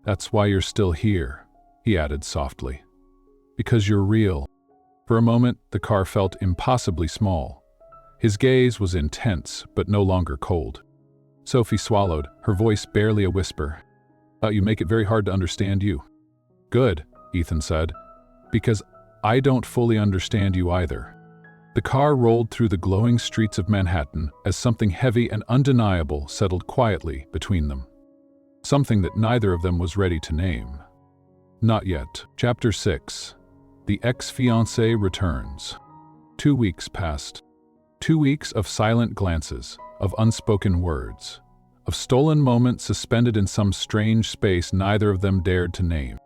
"That's why you're still here," he added softly. "Because you're real." For a moment, the car felt impossibly small. His gaze was intense, but no longer cold. Sophie swallowed, her voice barely a whisper. "You make it very hard to understand you." "Good," Ethan said, "because I don't fully understand you either." The car rolled through the glowing streets of Manhattan as something heavy and undeniable settled quietly between them. Something that neither of them was ready to name. Not yet. Chapter 6. The Ex-Fiancée returns. 2 weeks passed. 2 weeks of silent glances, of unspoken words, of stolen moments suspended in some strange space neither of them dared to name.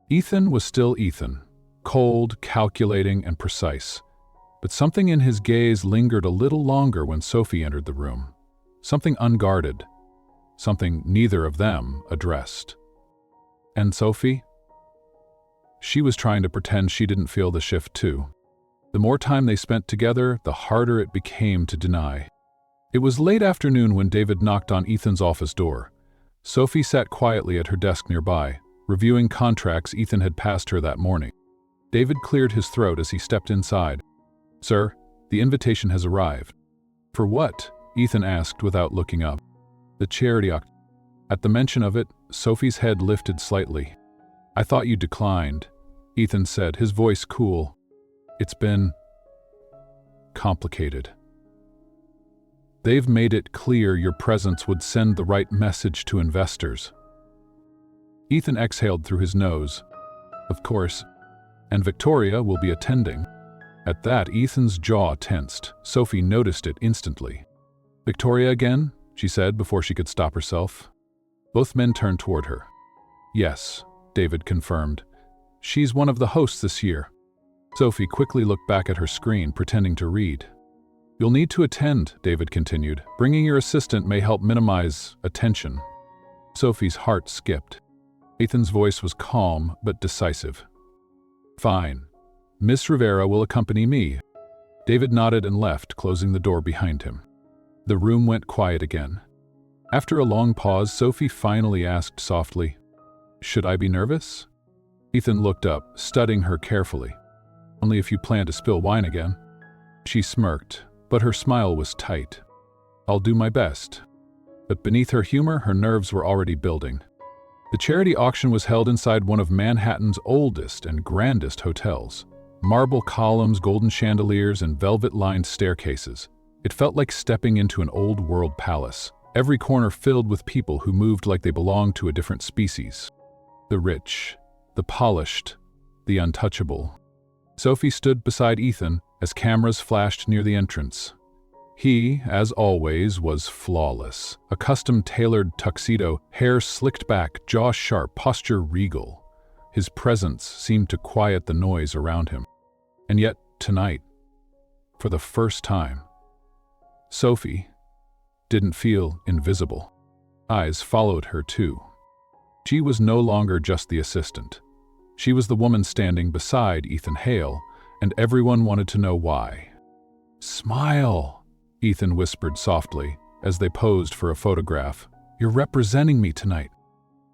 Ethan was still Ethan, cold, calculating, and precise. But something in his gaze lingered a little longer when Sophie entered the room. Something unguarded. Something neither of them addressed. And Sophie? She was trying to pretend she didn't feel the shift too. The more time they spent together, the harder it became to deny. It was late afternoon when David knocked on Ethan's office door. Sophie sat quietly at her desk nearby, reviewing contracts Ethan had passed her that morning. David cleared his throat as he stepped inside. "Sir, the invitation has arrived." "For what?" Ethan asked without looking up. "The charity auction." At the mention of it, Sophie's head lifted slightly. "I thought you declined," Ethan said, his voice cool. "It's been complicated. They've made it clear your presence would send the right message to investors." Ethan exhaled through his nose. "Of course. And Victoria will be attending." At that, Ethan's jaw tensed. Sophie noticed it instantly. "Victoria again?" she said before she could stop herself. Both men turned toward her. "Yes," David confirmed. "She's one of the hosts this year." Sophie quickly looked back at her screen, pretending to read. "You'll need to attend," David continued. "Bringing your assistant may help minimize attention." Sophie's heart skipped. Ethan's voice was calm but decisive. "Fine. Miss Rivera will accompany me." David nodded and left, closing the door behind him. The room went quiet again. After a long pause, Sophie finally asked softly, "Should I be nervous?" Ethan looked up, studying her carefully. "Only if you plan to spill wine again." She smirked, but her smile was tight. "I'll do my best." But beneath her humor, her nerves were already building. The charity auction was held inside one of Manhattan's oldest and grandest hotels. Marble columns, golden chandeliers, and velvet-lined staircases. It felt like stepping into an old-world palace, every corner filled with people who moved like they belonged to a different species. The rich, the polished, the untouchable. Sophie stood beside Ethan as cameras flashed near the entrance. He, as always, was flawless. A custom-tailored tuxedo, hair slicked back, jaw sharp, posture regal. His presence seemed to quiet the noise around him. And yet, tonight, for the first time, Sophie didn't feel invisible. Eyes followed her too. She was no longer just the assistant. She was the woman standing beside Ethan Hale, and everyone wanted to know why. "Smile," Ethan whispered softly as they posed for a photograph. "You're representing me tonight."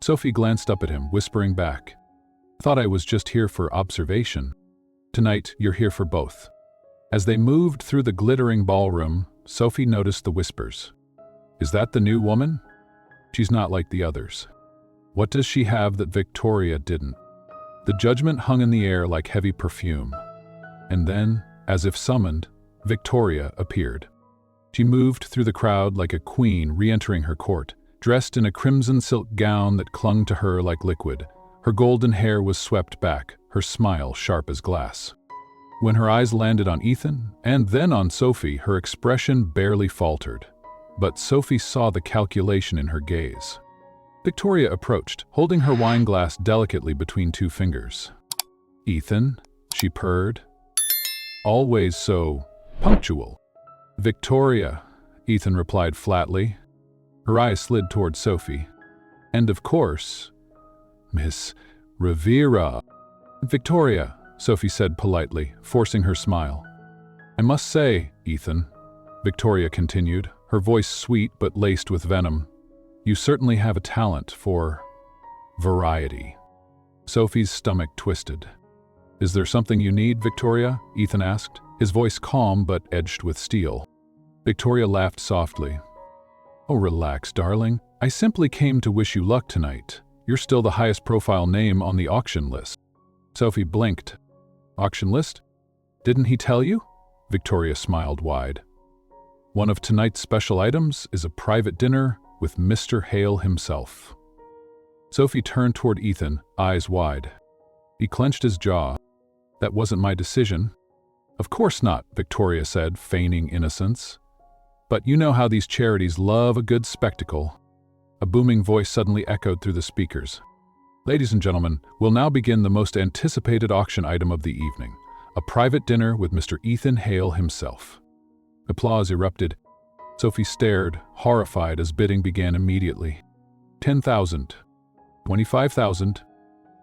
Sophie glanced up at him, whispering back, "Thought I was just here for observation. Tonight, you're here for both." As they moved through the glittering ballroom, Sophie noticed the whispers. "Is that the new woman?" She's not like the others. What does she have that Victoria didn't? The judgment hung in the air like heavy perfume. And then, as if summoned, Victoria appeared. She moved through the crowd like a queen re-entering her court, dressed in a crimson silk gown that clung to her like liquid. Her golden hair was swept back, her smile sharp as glass. When her eyes landed on Ethan, and then on Sophie, her expression barely faltered. But Sophie saw the calculation in her gaze. Victoria approached, holding her wine glass delicately between two fingers. "Ethan," she purred. "Always so punctual." "Victoria," Ethan replied flatly. Her eyes slid toward Sophie. "And of course, Miss Rivera." "Victoria," Sophie said politely, forcing her smile. "I must say, Ethan," Victoria continued, her voice sweet but laced with venom, "you certainly have a talent for variety." Sophie's stomach twisted. "Is there something you need, Victoria?" Ethan asked, his voice calm but edged with steel. Victoria laughed softly. "Oh, relax, darling. I simply came to wish you luck tonight. You're still the highest profile name on the auction list." Sophie blinked. "Auction list? Didn't he tell you?" Victoria smiled wide. "One of tonight's special items is a private dinner with Mr. Hale himself." Sophie turned toward Ethan, eyes wide. He clenched his jaw. "That wasn't my decision." "Of course not," Victoria said, feigning innocence. "But you know how these charities love a good spectacle." A booming voice suddenly echoed through the speakers. "Ladies and gentlemen, we'll now begin the most anticipated auction item of the evening, a private dinner with Mr. Ethan Hale himself." Applause erupted. Sophie stared, horrified, as bidding began immediately. 10,000, 25,000,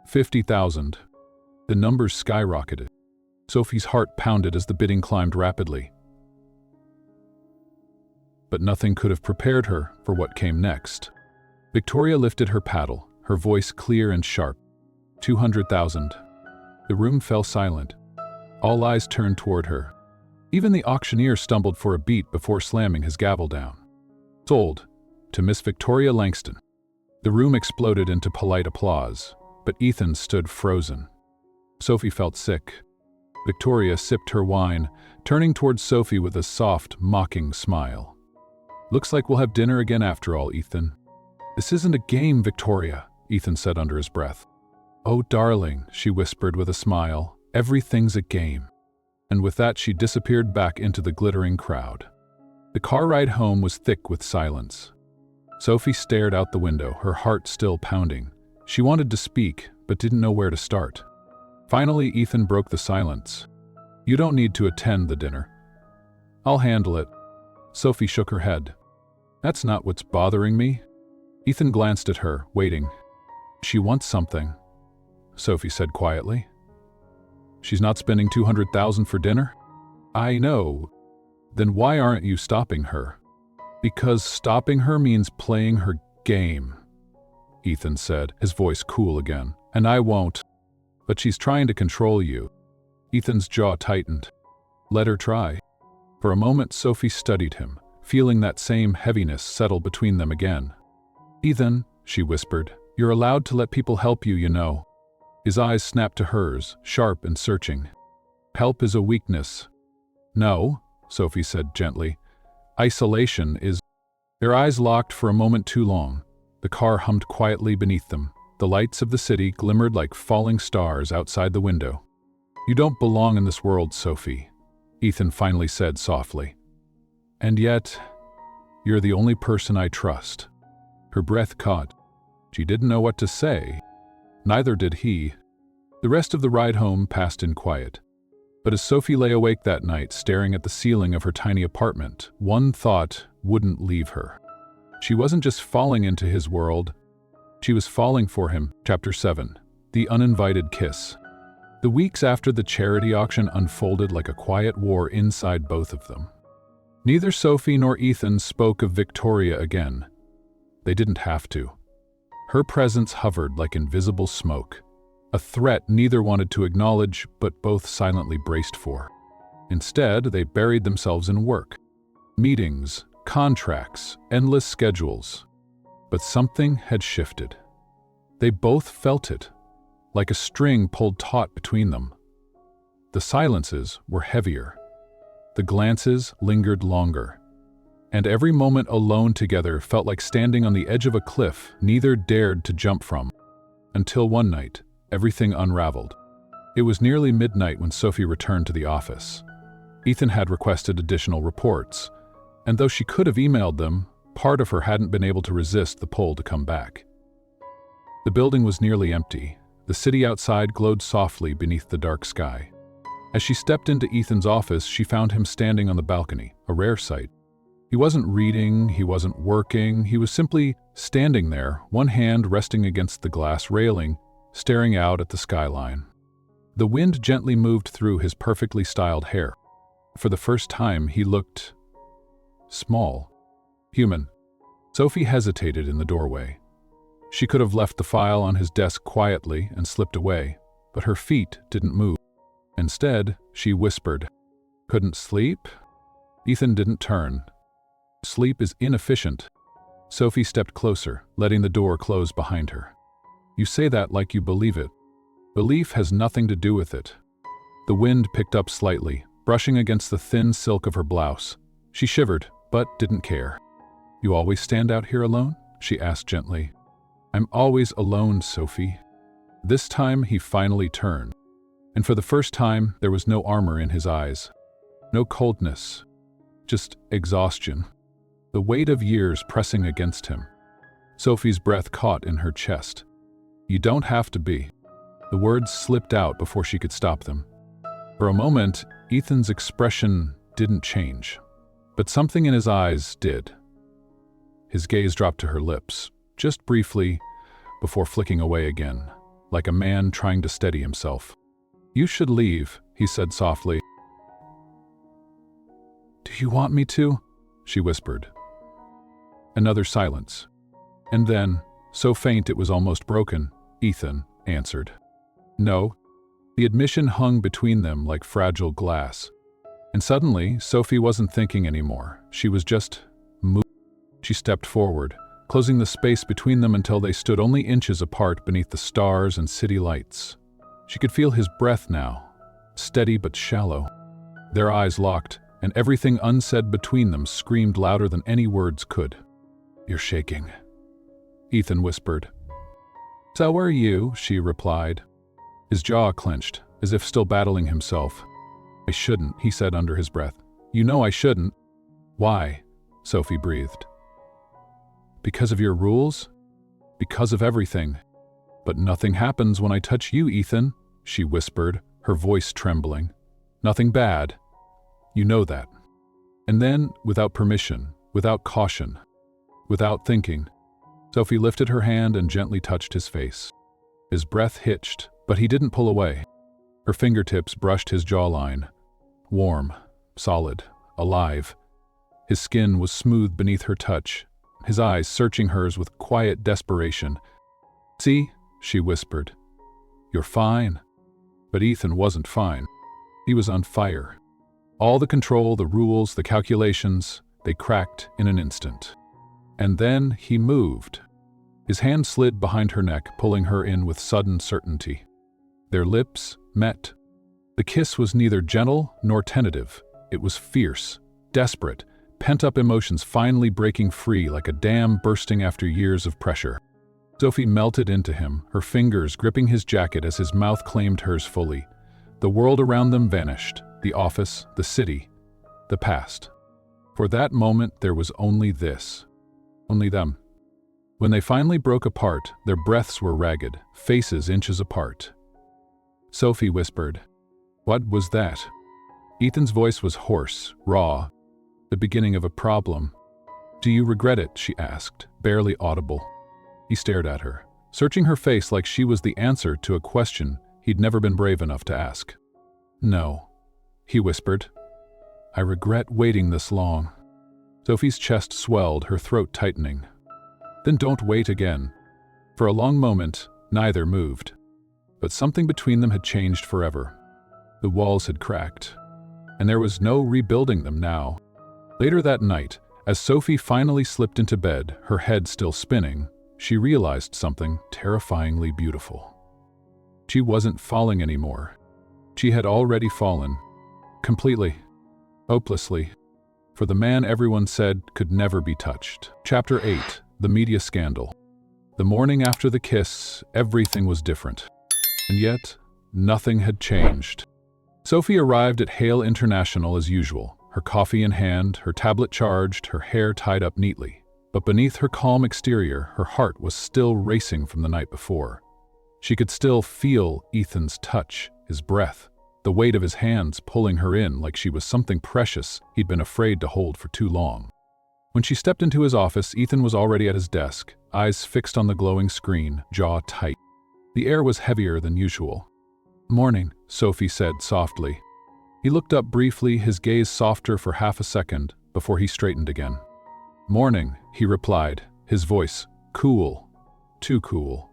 50,000. The numbers skyrocketed. Sophie's heart pounded as the bidding climbed rapidly. But nothing could have prepared her for what came next. Victoria lifted her paddle, her voice clear and sharp. 200,000. The room fell silent. All eyes turned toward her. Even the auctioneer stumbled for a beat before slamming his gavel down. "Sold, to Miss Victoria Langston." The room exploded into polite applause, but Ethan stood frozen. Sophie felt sick. Victoria sipped her wine, turning toward Sophie with a soft, mocking smile. "Looks like we'll have dinner again after all, Ethan." "This isn't a game, Victoria," Ethan said under his breath. "Oh, darling," she whispered with a smile, "everything's a game." And with that she disappeared back into the glittering crowd. The car ride home was thick with silence. Sophie stared out the window, her heart still pounding. She wanted to speak, but didn't know where to start. Finally, Ethan broke the silence. "You don't need to attend the dinner. I'll handle it." Sophie shook her head. "That's not what's bothering me." Ethan glanced at her, waiting. "She wants something," Sophie said quietly. "She's not spending 200,000 for dinner?" "I know. Then why aren't you stopping her?" "Because stopping her means playing her game," Ethan said, his voice cool again. "And I won't." "But she's trying to control you." Ethan's jaw tightened. "Let her try." For a moment Sophie studied him, feeling that same heaviness settle between them again. "Ethan," she whispered, "you're allowed to let people help you, you know." His eyes snapped to hers, sharp and searching. "Help is a weakness." "No," Sophie said gently. "Isolation is." Their eyes locked for a moment too long. The car hummed quietly beneath them. The lights of the city glimmered like falling stars outside the window. "You don't belong in this world, Sophie," Ethan finally said softly. "And yet, you're the only person I trust." Her breath caught. She didn't know what to say. Neither did he. The rest of the ride home passed in quiet. But as Sophie lay awake that night, staring at the ceiling of her tiny apartment, one thought wouldn't leave her. She wasn't just falling into his world. She was falling for him. Chapter 7. The Uninvited Kiss. The weeks after the charity auction unfolded like a quiet war inside both of them. Neither Sophie nor Ethan spoke of Victoria again. They didn't have to. Her presence hovered like invisible smoke, a threat neither wanted to acknowledge but both silently braced for. Instead, they buried themselves in work. Meetings, contracts, endless schedules. But something had shifted. They both felt it, like a string pulled taut between them. The silences were heavier. The glances lingered longer. And every moment alone together felt like standing on the edge of a cliff neither dared to jump from. Until one night, everything unraveled. It was nearly midnight when Sophie returned to the office. Ethan had requested additional reports, and though she could have emailed them, part of her hadn't been able to resist the pull to come back. The building was nearly empty. The city outside glowed softly beneath the dark sky. As she stepped into Ethan's office, she found him standing on the balcony, a rare sight. He wasn't reading, he wasn't working, he was simply standing there, one hand resting against the glass railing, staring out at the skyline. The wind gently moved through his perfectly styled hair. For the first time, he looked small, human. Sophie hesitated in the doorway. She could have left the file on his desk quietly and slipped away, but her feet didn't move. Instead, she whispered, "Couldn't sleep?" Ethan didn't turn. "Sleep is inefficient." Sophie stepped closer, letting the door close behind her. "You say that like you believe it. Belief has nothing to do with it." The wind picked up slightly, brushing against the thin silk of her blouse. She shivered, but didn't care. "You always stand out here alone?" she asked gently. "I'm always alone, Sophie." This time he finally turned, and for the first time there was no armor in his eyes. No coldness, just exhaustion. The weight of years pressing against him. Sophie's breath caught in her chest. "You don't have to be." The words slipped out before she could stop them. For a moment, Ethan's expression didn't change, but something in his eyes did. His gaze dropped to her lips, just briefly, before flicking away again, like a man trying to steady himself. "You should leave," he said softly. "Do you want me to?" she whispered. Another silence. And then, so faint it was almost broken, Ethan answered. "No." The admission hung between them like fragile glass. And suddenly, Sophie wasn't thinking anymore. She was just moving. She stepped forward, closing the space between them until they stood only inches apart beneath the stars and city lights. She could feel his breath now, steady but shallow. Their eyes locked, and everything unsaid between them screamed louder than any words could. "You're shaking," Ethan whispered. "So are you," she replied. His jaw clenched, as if still battling himself. "I shouldn't," he said under his breath. "You know I shouldn't." "Why?" Sophie breathed. "Because of your rules? Because of everything. But nothing happens when I touch you, Ethan," she whispered, her voice trembling. "Nothing bad. You know that." And then, without permission, without caution, without thinking, Sophie lifted her hand and gently touched his face. His breath hitched, but he didn't pull away. Her fingertips brushed his jawline. Warm, solid, alive. His skin was smooth beneath her touch, his eyes searching hers with quiet desperation. "See," she whispered. "You're fine." But Ethan wasn't fine. He was on fire. All the control, the rules, the calculations, they cracked in an instant. And then he moved. His hand slid behind her neck, pulling her in with sudden certainty. Their lips met. The kiss was neither gentle nor tentative. It was fierce, desperate, pent-up emotions finally breaking free like a dam bursting after years of pressure. Sophie melted into him, her fingers gripping his jacket as his mouth claimed hers fully. The world around them vanished, the office, the city, the past. For that moment there was only this. Only them. When they finally broke apart, their breaths were ragged, faces inches apart. Sophie whispered, "What was that?" Ethan's voice was hoarse, raw, the beginning of a problem. "Do you regret it?" she asked, barely audible. He stared at her, searching her face like she was the answer to a question he'd never been brave enough to ask. "No," he whispered. "I regret waiting this long." Sophie's chest swelled, her throat tightening. "Then don't wait again." For a long moment, neither moved. But something between them had changed forever. The walls had cracked, and there was no rebuilding them now. Later that night, As Sophie finally slipped into bed, her head still spinning, she realized something terrifyingly beautiful. She wasn't falling anymore. She had already fallen. Completely. Hopelessly. For the man everyone said could never be touched. Chapter 8. The Media Scandal. The morning after the kiss, everything was different. And yet, nothing had changed. Sophie arrived at Hale International as usual, her coffee in hand, her tablet charged, her hair tied up neatly. But beneath her calm exterior, her heart was still racing from the night before. She could still feel Ethan's touch, his breath, the weight of his hands pulling her in like she was something precious he'd been afraid to hold for too long. When she stepped into his office, Ethan was already at his desk, eyes fixed on the glowing screen, jaw tight. The air was heavier than usual. "Morning," Sophie said softly. He looked up briefly, his gaze softer for half a second, before he straightened again. "Morning," he replied, his voice cool, too cool.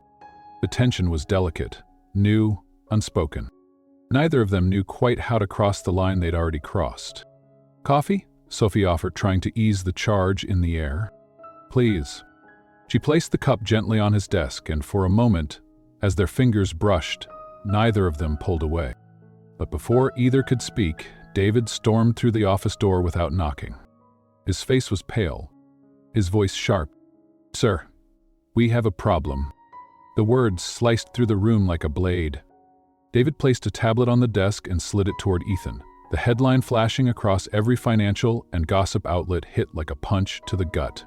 The tension was delicate, new, unspoken. Neither of them knew quite how to cross the line they'd already crossed. "Coffee?" Sophie offered, trying to ease the charge in the air. "Please." She placed the cup gently on his desk, and for a moment, as their fingers brushed, neither of them pulled away. But before either could speak, David stormed through the office door without knocking. His face was pale, his voice sharp. "Sir, we have a problem." The words sliced through the room like a blade. David placed a tablet on the desk and slid it toward Ethan. The headline flashing across every financial and gossip outlet hit like a punch to the gut.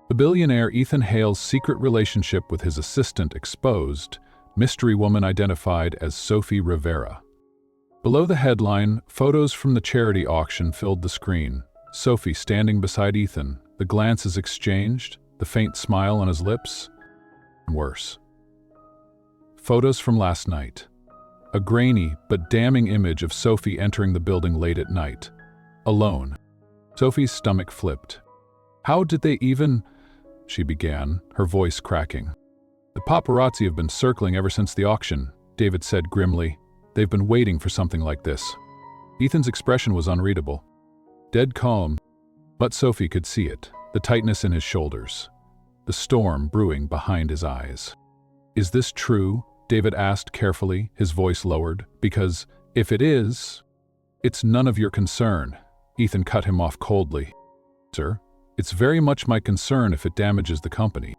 The billionaire Ethan Hale's secret relationship with his assistant exposed, mystery woman identified as Sophie Rivera. Below the headline, photos from the charity auction filled the screen. Sophie standing beside Ethan, the glances exchanged, the faint smile on his lips. Worse. Photos from last night. A grainy but damning image of Sophie entering the building late at night. Alone. Sophie's stomach flipped. "How did they even—" she began, her voice cracking. "The paparazzi have been circling ever since the auction," David said grimly. "They've been waiting for something like this." Ethan's expression was unreadable. Dead calm. But Sophie could see it, the tightness in his shoulders, the storm brewing behind his eyes. "Is this true?" David asked carefully, his voice lowered. "Because if it is, it's none of your concern." Ethan cut him off coldly. "Sir, it's very much my concern if it damages the company."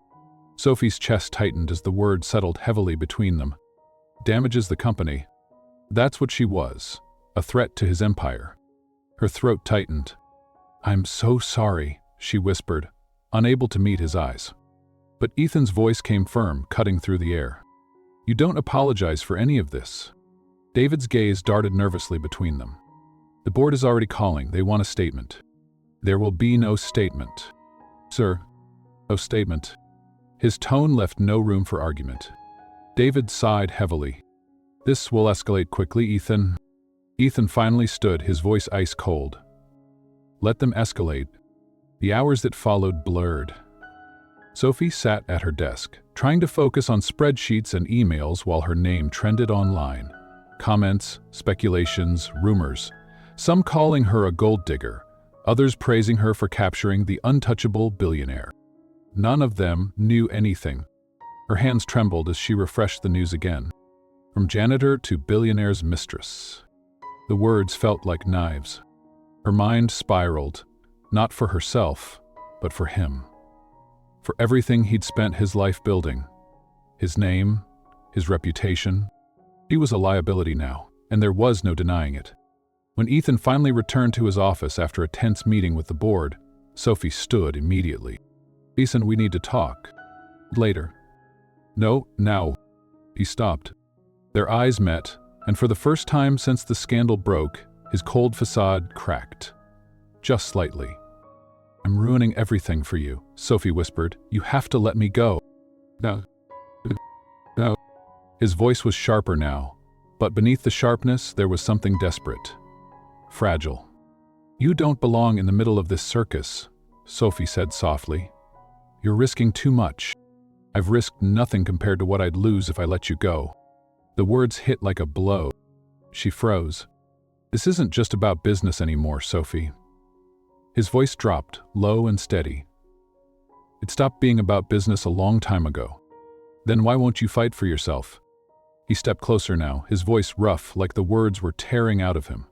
Sophie's chest tightened as the word settled heavily between them. Damages the company. That's what she was, a threat to his empire. Her throat tightened. "I'm so sorry," she whispered, unable to meet his eyes. But Ethan's voice came firm, cutting through the air. "You don't apologize for any of this." David's gaze darted nervously between them. "The board is already calling. They want a statement." "There will be no statement." "Sir, no statement." His tone left no room for argument. David sighed heavily. "This will escalate quickly, Ethan." Ethan finally stood, his voice ice cold. "Let them escalate." The hours that followed blurred. Sophie sat at her desk, trying to focus on spreadsheets and emails while her name trended online. Comments, speculations, rumors, some calling her a gold digger, others praising her for capturing the untouchable billionaire. None of them knew anything. Her hands trembled as she refreshed the news again. From janitor to billionaire's mistress. The words felt like knives. Her mind spiraled, not for herself, but for him. For everything he'd spent his life building. His name, his reputation. He was a liability now, and there was no denying it. When Ethan finally returned to his office after a tense meeting with the board, Sophie stood immediately. "Ethan, we need to talk." "Later." "No, now." He stopped. Their eyes met, and for the first time since the scandal broke, his cold facade cracked. Just slightly. "I'm ruining everything for you," Sophie whispered. "You have to let me go." "No. No." His voice was sharper now, but beneath the sharpness there was something desperate. Fragile. "You don't belong in the middle of this circus," Sophie said softly. "You're risking too much." "I've risked nothing compared to what I'd lose if I let you go." The words hit like a blow. She froze. "This isn't just about business anymore, Sophie. His voice dropped, low and steady. "It stopped being about business a long time ago. Then why won't you fight for yourself?" He stepped closer now, his voice rough, like the words were tearing out of him.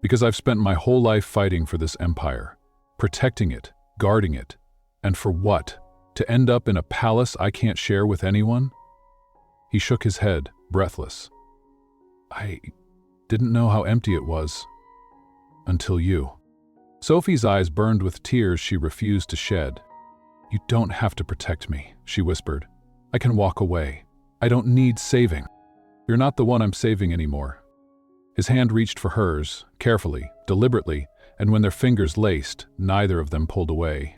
"Because I've spent my whole life fighting for this empire, protecting it, guarding it. And for what? To end up in a palace I can't share with anyone?" He shook his head, breathless. "I didn't know how empty it was. Until you." Sophie's eyes burned with tears she refused to shed. "You don't have to protect me," she whispered. "I can walk away. I don't need saving. You're not the one I'm saving anymore." His hand reached for hers, carefully, deliberately, and when their fingers laced, neither of them pulled away.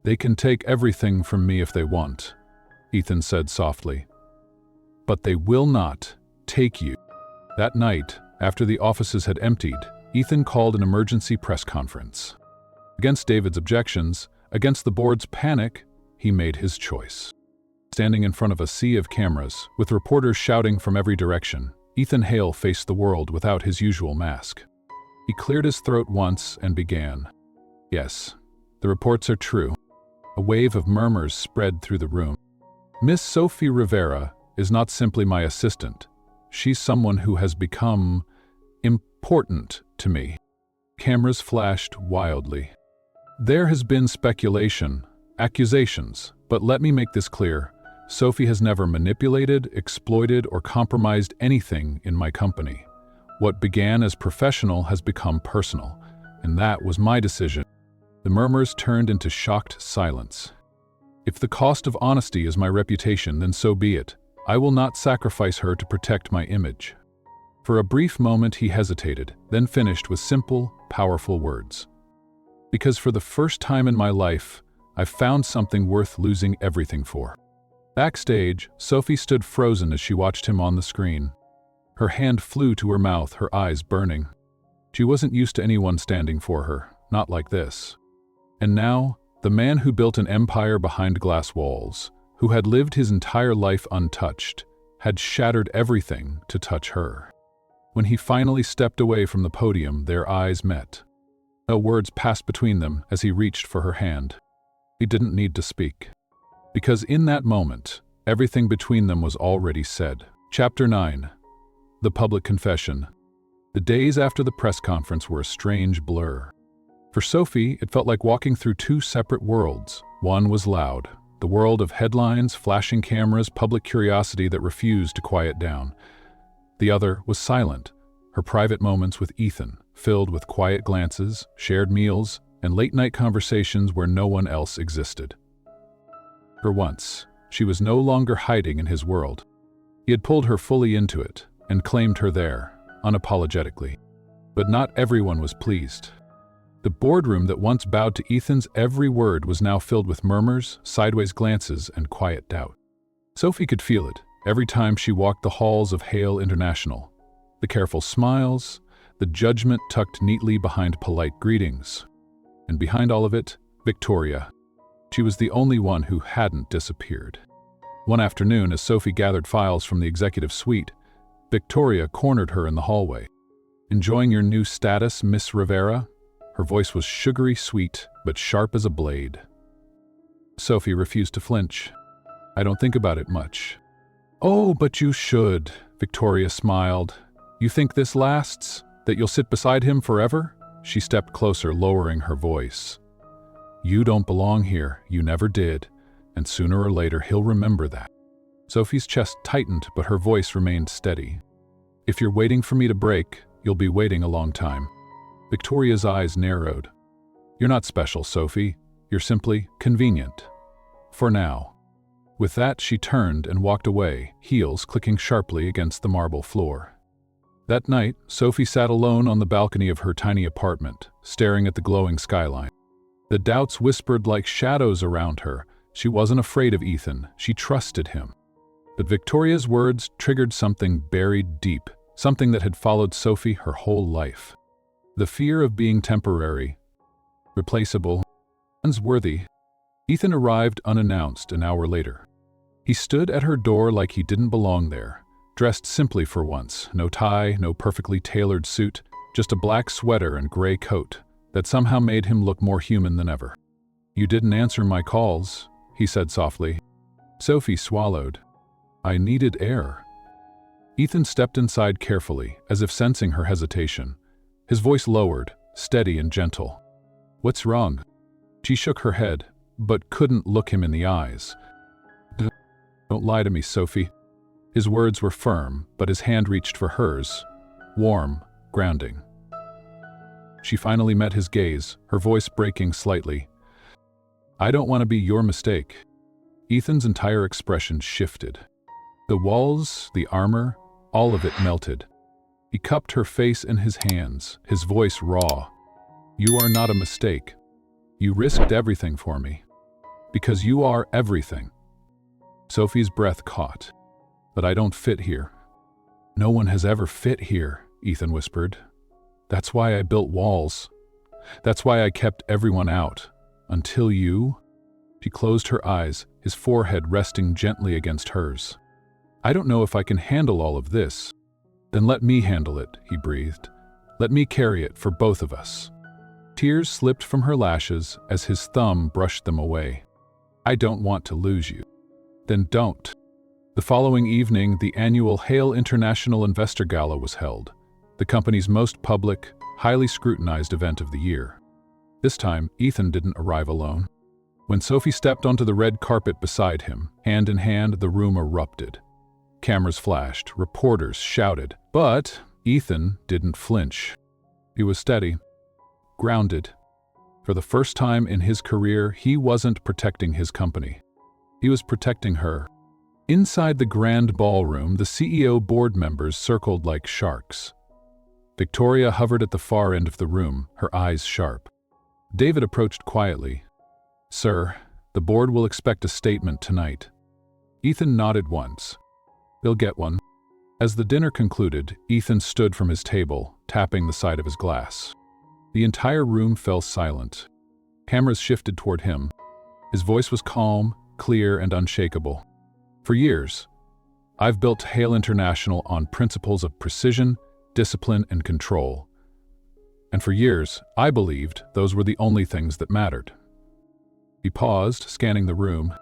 "They can take everything from me if they want," Ethan said softly. "But they will not take you." That night, after the offices had emptied, Ethan called an emergency press conference. Against David's objections, against the board's panic, he made his choice. Standing in front of a sea of cameras, with reporters shouting from every direction, Ethan Hale faced the world without his usual mask. He cleared his throat once and began. "Yes, the reports are true." A wave of murmurs spread through the room. "Miss Sophie Rivera is not simply my assistant. She's someone who has become important to me." Cameras flashed wildly. "There has been speculation, accusations, but let me make this clear. Sophie has never manipulated, exploited, or compromised anything in my company. What began as professional has become personal, and that was my decision." The murmurs turned into shocked silence. "If the cost of honesty is my reputation, then so be it. I will not sacrifice her to protect my image." For a brief moment he hesitated, then finished with simple, powerful words. "Because for the first time in my life, I've found something worth losing everything for." Backstage, Sophie stood frozen as she watched him on the screen. Her hand flew to her mouth, her eyes burning. She wasn't used to anyone standing for her, not like this. And now, the man who built an empire behind glass walls, who had lived his entire life untouched, had shattered everything to touch her. When he finally stepped away from the podium, their eyes met. No words passed between them as he reached for her hand. He didn't need to speak. Because in that moment, everything between them was already said. Chapter 9. The Public Confession. The days after the press conference were a strange blur. For Sophie, it felt like walking through two separate worlds. One was loud, the world of headlines, flashing cameras, public curiosity that refused to quiet down. The other was silent, her private moments with Ethan, filled with quiet glances, shared meals, and late-night conversations where no one else existed. For once, she was no longer hiding in his world. He had pulled her fully into it and claimed her there, unapologetically. But not everyone was pleased. The boardroom that once bowed to Ethan's every word was now filled with murmurs, sideways glances, and quiet doubt. Sophie could feel it every time she walked the halls of Hale International. The careful smiles, the judgment tucked neatly behind polite greetings. And behind all of it, Victoria. She was the only one who hadn't disappeared. One afternoon, as Sophie gathered files from the executive suite, Victoria cornered her in the hallway. "Enjoying your new status, Miss Rivera?" Her voice was sugary sweet, but sharp as a blade. Sophie refused to flinch. "I don't think about it much." "Oh, but you should," Victoria smiled. "You think this lasts? That you'll sit beside him forever?" She stepped closer, lowering her voice. "You don't belong here, you never did, and sooner or later he'll remember that." Sophie's chest tightened, but her voice remained steady. "If you're waiting for me to break, you'll be waiting a long time." Victoria's eyes narrowed. "You're not special, Sophie. You're simply convenient. For now." With that, she turned and walked away, heels clicking sharply against the marble floor. That night, Sophie sat alone on the balcony of her tiny apartment, staring at the glowing skyline. The doubts whispered like shadows around her. She wasn't afraid of Ethan, she trusted him. But Victoria's words triggered something buried deep, something that had followed Sophie her whole life. The fear of being temporary, replaceable, unworthy. Ethan arrived unannounced an hour later. He stood at her door like he didn't belong there, dressed simply for once, no tie, no perfectly tailored suit, just a black sweater and gray coat, that somehow made him look more human than ever. "You didn't answer my calls," he said softly. Sophie swallowed. "I needed air." Ethan stepped inside carefully, as if sensing her hesitation. His voice lowered, steady and gentle. "What's wrong?" She shook her head, but couldn't look him in the eyes. "Don't lie to me, Sophie." His words were firm, but his hand reached for hers, warm, grounding. She finally met his gaze, her voice breaking slightly. "I don't want to be your mistake." Ethan's entire expression shifted. The walls, the armor, all of it melted. He cupped her face in his hands, his voice raw. "You are not a mistake. You risked everything for me. Because you are everything." Sophie's breath caught. "But I don't fit here." "No one has ever fit here," Ethan whispered. "That's why I built walls. That's why I kept everyone out. Until you." She closed her eyes, his forehead resting gently against hers. "I don't know if I can handle all of this." "Then let me handle it," he breathed. "Let me carry it for both of us." Tears slipped from her lashes as his thumb brushed them away. "I don't want to lose you." "Then don't." The following evening, the annual Hale International Investor Gala was held, the company's most public, highly scrutinized event of the year. This time, Ethan didn't arrive alone. When Sophie stepped onto the red carpet beside him, hand in hand, the room erupted. Cameras flashed, reporters shouted, but Ethan didn't flinch. He was steady, grounded. For the first time in his career, he wasn't protecting his company. He was protecting her. Inside the grand ballroom, the CEO board members circled like sharks. Victoria hovered at the far end of the room, her eyes sharp. David approached quietly. "Sir, the board will expect a statement tonight." Ethan nodded once. "They'll get one." As the dinner concluded, Ethan stood from his table, tapping the side of his glass. The entire room fell silent. Cameras shifted toward him. His voice was calm, clear, and unshakable. "For years, I've built Hale International on principles of precision, discipline, and control. And for years, I believed those were the only things that mattered." He paused, scanning the room.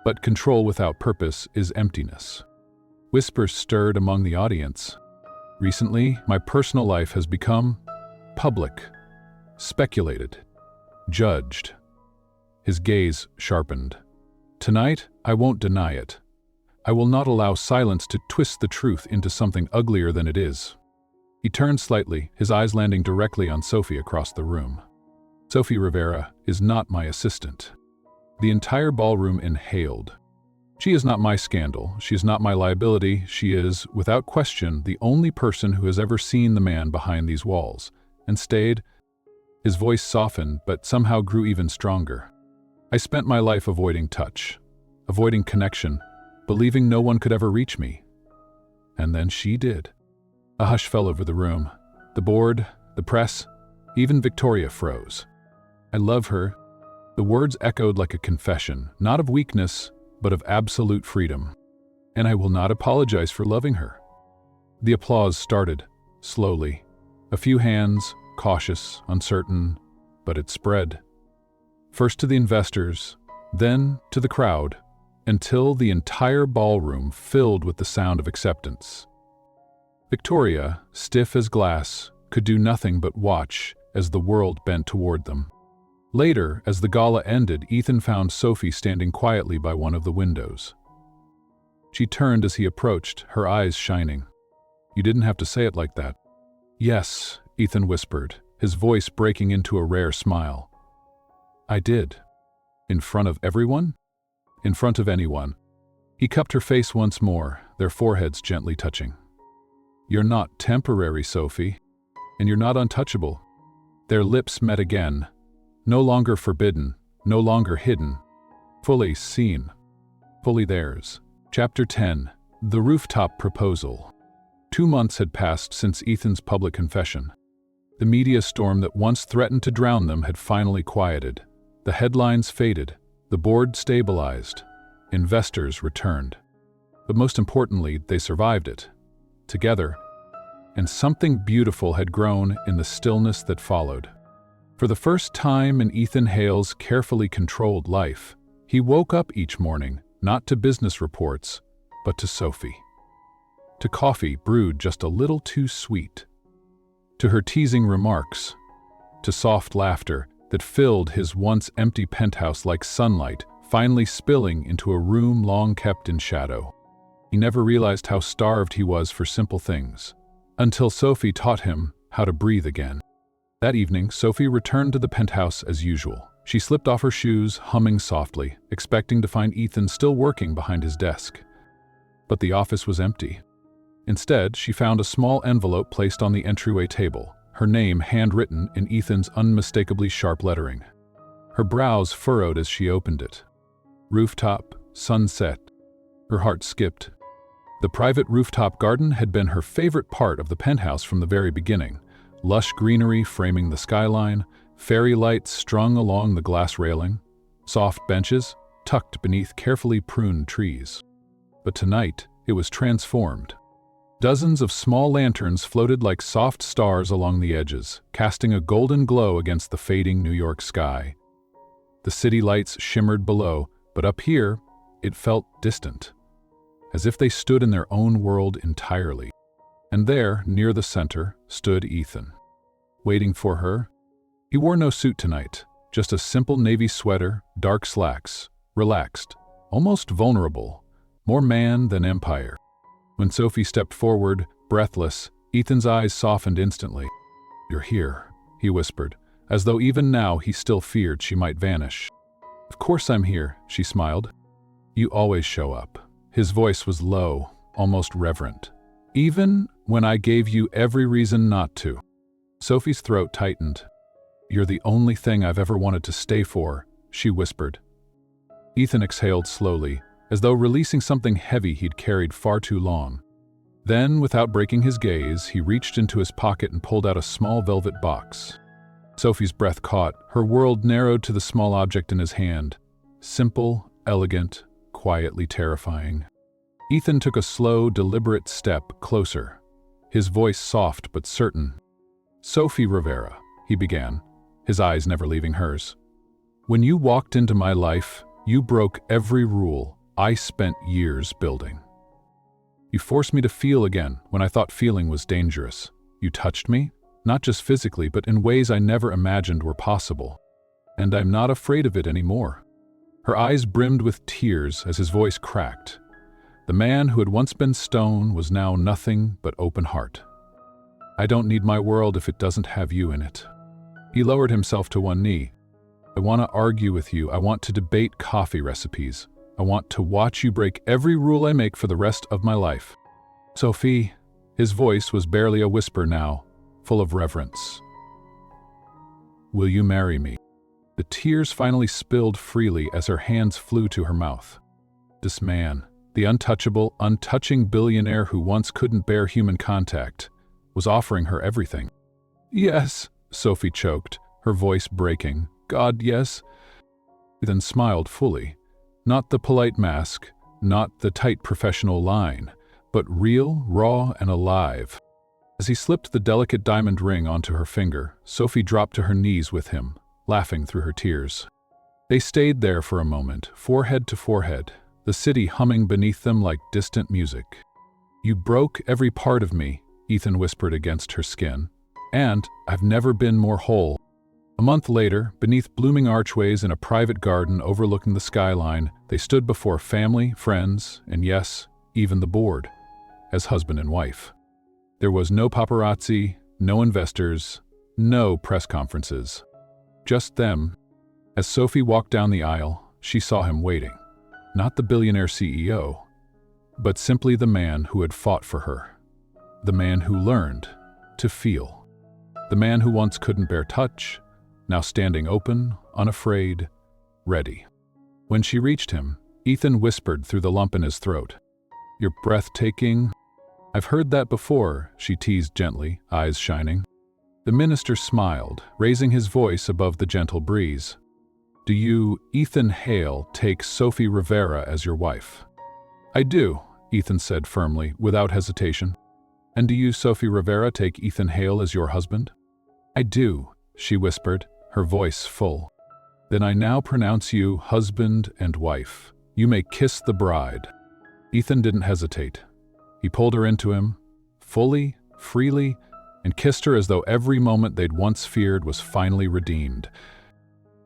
"But control without purpose is emptiness." Whispers stirred among the audience. "Recently, my personal life has become public, speculated, judged." His gaze sharpened. "Tonight, I won't deny it. I will not allow silence to twist the truth into something uglier than it is." He turned slightly, his eyes landing directly on Sophie across the room. "Sophie Rivera is not my assistant." The entire ballroom inhaled. "She is not my scandal. She is not my liability. She is, without question, the only person who has ever seen the man behind these walls, and stayed." His voice softened, but somehow grew even stronger. "I spent my life avoiding touch, avoiding connection, believing no one could ever reach me. And then she did." A hush fell over the room. The board, the press, even Victoria froze. "I love her." The words echoed like a confession, not of weakness, but of absolute freedom. "And I will not apologize for loving her." The applause started, slowly. A few hands, cautious, uncertain, but it spread. First to the investors, then to the crowd, until the entire ballroom filled with the sound of acceptance. Victoria, stiff as glass, could do nothing but watch as the world bent toward them. Later, as the gala ended, Ethan found Sophie standing quietly by one of the windows. She turned as he approached, her eyes shining. "You didn't have to say it like that." "Yes," Ethan whispered, his voice breaking into a rare smile. "I did." "In front of everyone?" "In front of anyone." He cupped her face once more, their foreheads gently touching. "You're not temporary, Sophie, and you're not untouchable." Their lips met again, no longer forbidden, no longer hidden, fully seen, fully theirs. Chapter 10. The Rooftop Proposal. 2 months had passed since Ethan's public confession. The media storm that once threatened to drown them had finally quieted. The headlines faded, the board stabilized, investors returned. But most importantly, they survived it, together, and something beautiful had grown in the stillness that followed. For the first time in Ethan Hale's carefully controlled life, he woke up each morning not to business reports, but to Sophie. To coffee brewed just a little too sweet. To her teasing remarks. To soft laughter that filled his once empty penthouse like sunlight, finally spilling into a room long kept in shadow. He never realized how starved he was for simple things, until Sophie taught him how to breathe again. That evening, Sophie returned to the penthouse as usual. She slipped off her shoes, humming softly, expecting to find Ethan still working behind his desk. But the office was empty. Instead, she found a small envelope placed on the entryway table, her name handwritten in Ethan's unmistakably sharp lettering. Her brows furrowed as she opened it. Rooftop, sunset. Her heart skipped. The private rooftop garden had been her favorite part of the penthouse from the very beginning. Lush greenery framing the skyline, fairy lights strung along the glass railing, soft benches tucked beneath carefully pruned trees. But tonight, it was transformed. Dozens of small lanterns floated like soft stars along the edges, casting a golden glow against the fading New York sky. The city lights shimmered below, but up here, it felt distant, as if they stood in their own world entirely. And there, near the center, stood Ethan. Waiting for her. He wore no suit tonight, just a simple navy sweater, dark slacks, relaxed, almost vulnerable, more man than empire. When Sophie stepped forward, breathless, Ethan's eyes softened instantly. "You're here," he whispered, as though even now he still feared she might vanish. "Of course I'm here," she smiled. "You always show up." His voice was low, almost reverent. "Even when I gave you every reason not to." Sophie's throat tightened. "You're the only thing I've ever wanted to stay for," she whispered. Ethan exhaled slowly, as though releasing something heavy he'd carried far too long. Then, without breaking his gaze, he reached into his pocket and pulled out a small velvet box. Sophie's breath caught, her world narrowed to the small object in his hand. Simple, elegant, quietly terrifying. Ethan took a slow, deliberate step closer, his voice soft but certain. "Sophie Rivera," he began, his eyes never leaving hers. "When you walked into my life, you broke every rule I spent years building. You forced me to feel again when I thought feeling was dangerous. You touched me, not just physically, but in ways I never imagined were possible. And I'm not afraid of it anymore." Her eyes brimmed with tears as his voice cracked. The man who had once been stone was now nothing but open heart. "I don't need my world if it doesn't have you in it." He lowered himself to one knee. "I want to argue with you. I want to debate coffee recipes. I want to watch you break every rule I make for the rest of my life." "Sophie," his voice was barely a whisper now, full of reverence. "Will you marry me?" The tears finally spilled freely as her hands flew to her mouth. This man, the untouchable, untouching billionaire who once couldn't bear human contact, was offering her everything. "Yes," Sophie choked, her voice breaking. "God, yes." He then smiled fully. Not the polite mask, not the tight professional line, but real, raw, and alive. As he slipped the delicate diamond ring onto her finger, Sophie dropped to her knees with him, laughing through her tears. They stayed there for a moment, forehead to forehead, the city humming beneath them like distant music. "You broke every part of me," Ethan whispered against her skin, "and I've never been more whole." A month later, beneath blooming archways in a private garden overlooking the skyline, they stood before family, friends, and yes, even the board, as husband and wife. There was no paparazzi, no investors, no press conferences. Just them. As Sophie walked down the aisle, she saw him waiting. Not the billionaire CEO, but simply the man who had fought for her. The man who learned to feel. The man who once couldn't bear touch, now standing open, unafraid, ready. When she reached him, Ethan whispered through the lump in his throat. "You're breathtaking." "I've heard that before," she teased gently, eyes shining. The minister smiled, raising his voice above the gentle breeze. "Do you, Ethan Hale, take Sophie Rivera as your wife?" "I do," Ethan said firmly, without hesitation. "And do you, Sophie Rivera, take Ethan Hale as your husband?" "I do," she whispered, her voice full. "Then I now pronounce you husband and wife. You may kiss the bride." Ethan didn't hesitate. He pulled her into him, fully, freely, and kissed her as though every moment they'd once feared was finally redeemed.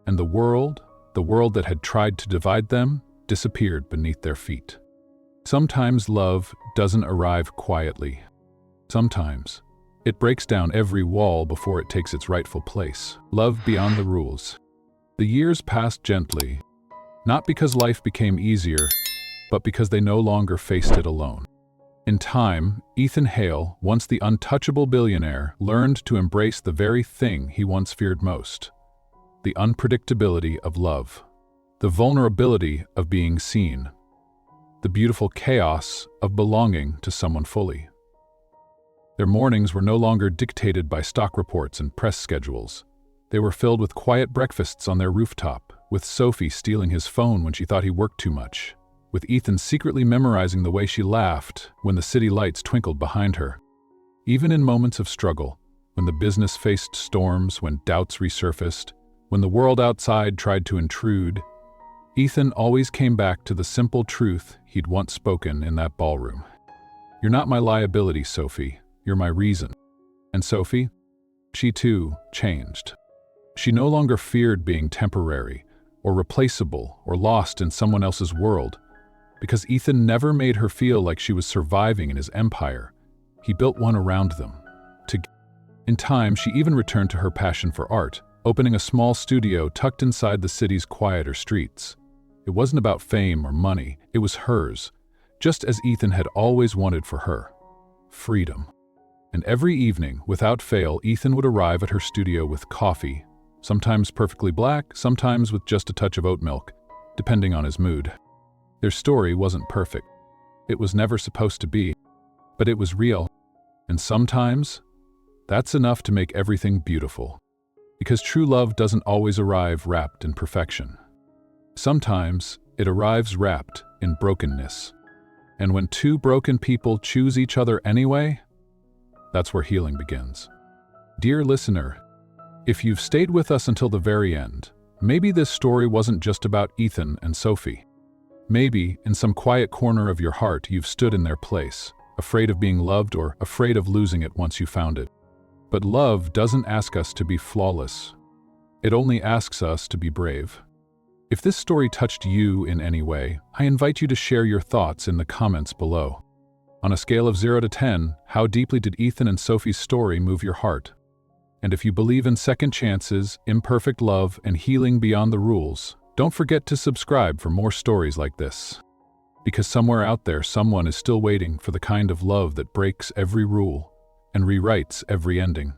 And the world that had tried to divide them, disappeared beneath their feet. Sometimes love doesn't arrive quietly. Sometimes it breaks down every wall before it takes its rightful place. Love beyond the rules. The years passed gently, not because life became easier, but because they no longer faced it alone. In time, Ethan Hale, once the untouchable billionaire, learned to embrace the very thing he once feared most: the unpredictability of love, the vulnerability of being seen, the beautiful chaos of belonging to someone fully. Their mornings were no longer dictated by stock reports and press schedules. They were filled with quiet breakfasts on their rooftop, with Sophie stealing his phone when she thought he worked too much, with Ethan secretly memorizing the way she laughed when the city lights twinkled behind her. Even in moments of struggle, when the business faced storms, when doubts resurfaced, when the world outside tried to intrude, Ethan always came back to the simple truth he'd once spoken in that ballroom. "You're not my liability, Sophie. You're my reason." And Sophie? She too changed. She no longer feared being temporary, or replaceable, or lost in someone else's world, because Ethan never made her feel like she was surviving in his empire. He built one around them. In time, she even returned to her passion for art, opening a small studio tucked inside the city's quieter streets. It wasn't about fame or money, it was hers, just as Ethan had always wanted for her: freedom. And every evening, without fail, Ethan would arrive at her studio with coffee, sometimes perfectly black, sometimes with just a touch of oat milk, depending on his mood. Their story wasn't perfect. It was never supposed to be, but it was real. And sometimes, that's enough to make everything beautiful. Because true love doesn't always arrive wrapped in perfection. Sometimes, it arrives wrapped in brokenness. And when two broken people choose each other anyway, that's where healing begins. Dear listener, if you've stayed with us until the very end, maybe this story wasn't just about Ethan and Sophie. Maybe, in some quiet corner of your heart, you've stood in their place, afraid of being loved or afraid of losing it once you found it. But love doesn't ask us to be flawless. It only asks us to be brave. If this story touched you in any way, I invite you to share your thoughts in the comments below. On a scale of 0 to 10, how deeply did Ethan and Sophie's story move your heart? And if you believe in second chances, imperfect love, and healing beyond the rules, don't forget to subscribe for more stories like this. Because somewhere out there, someone is still waiting for the kind of love that breaks every rule and rewrites every ending.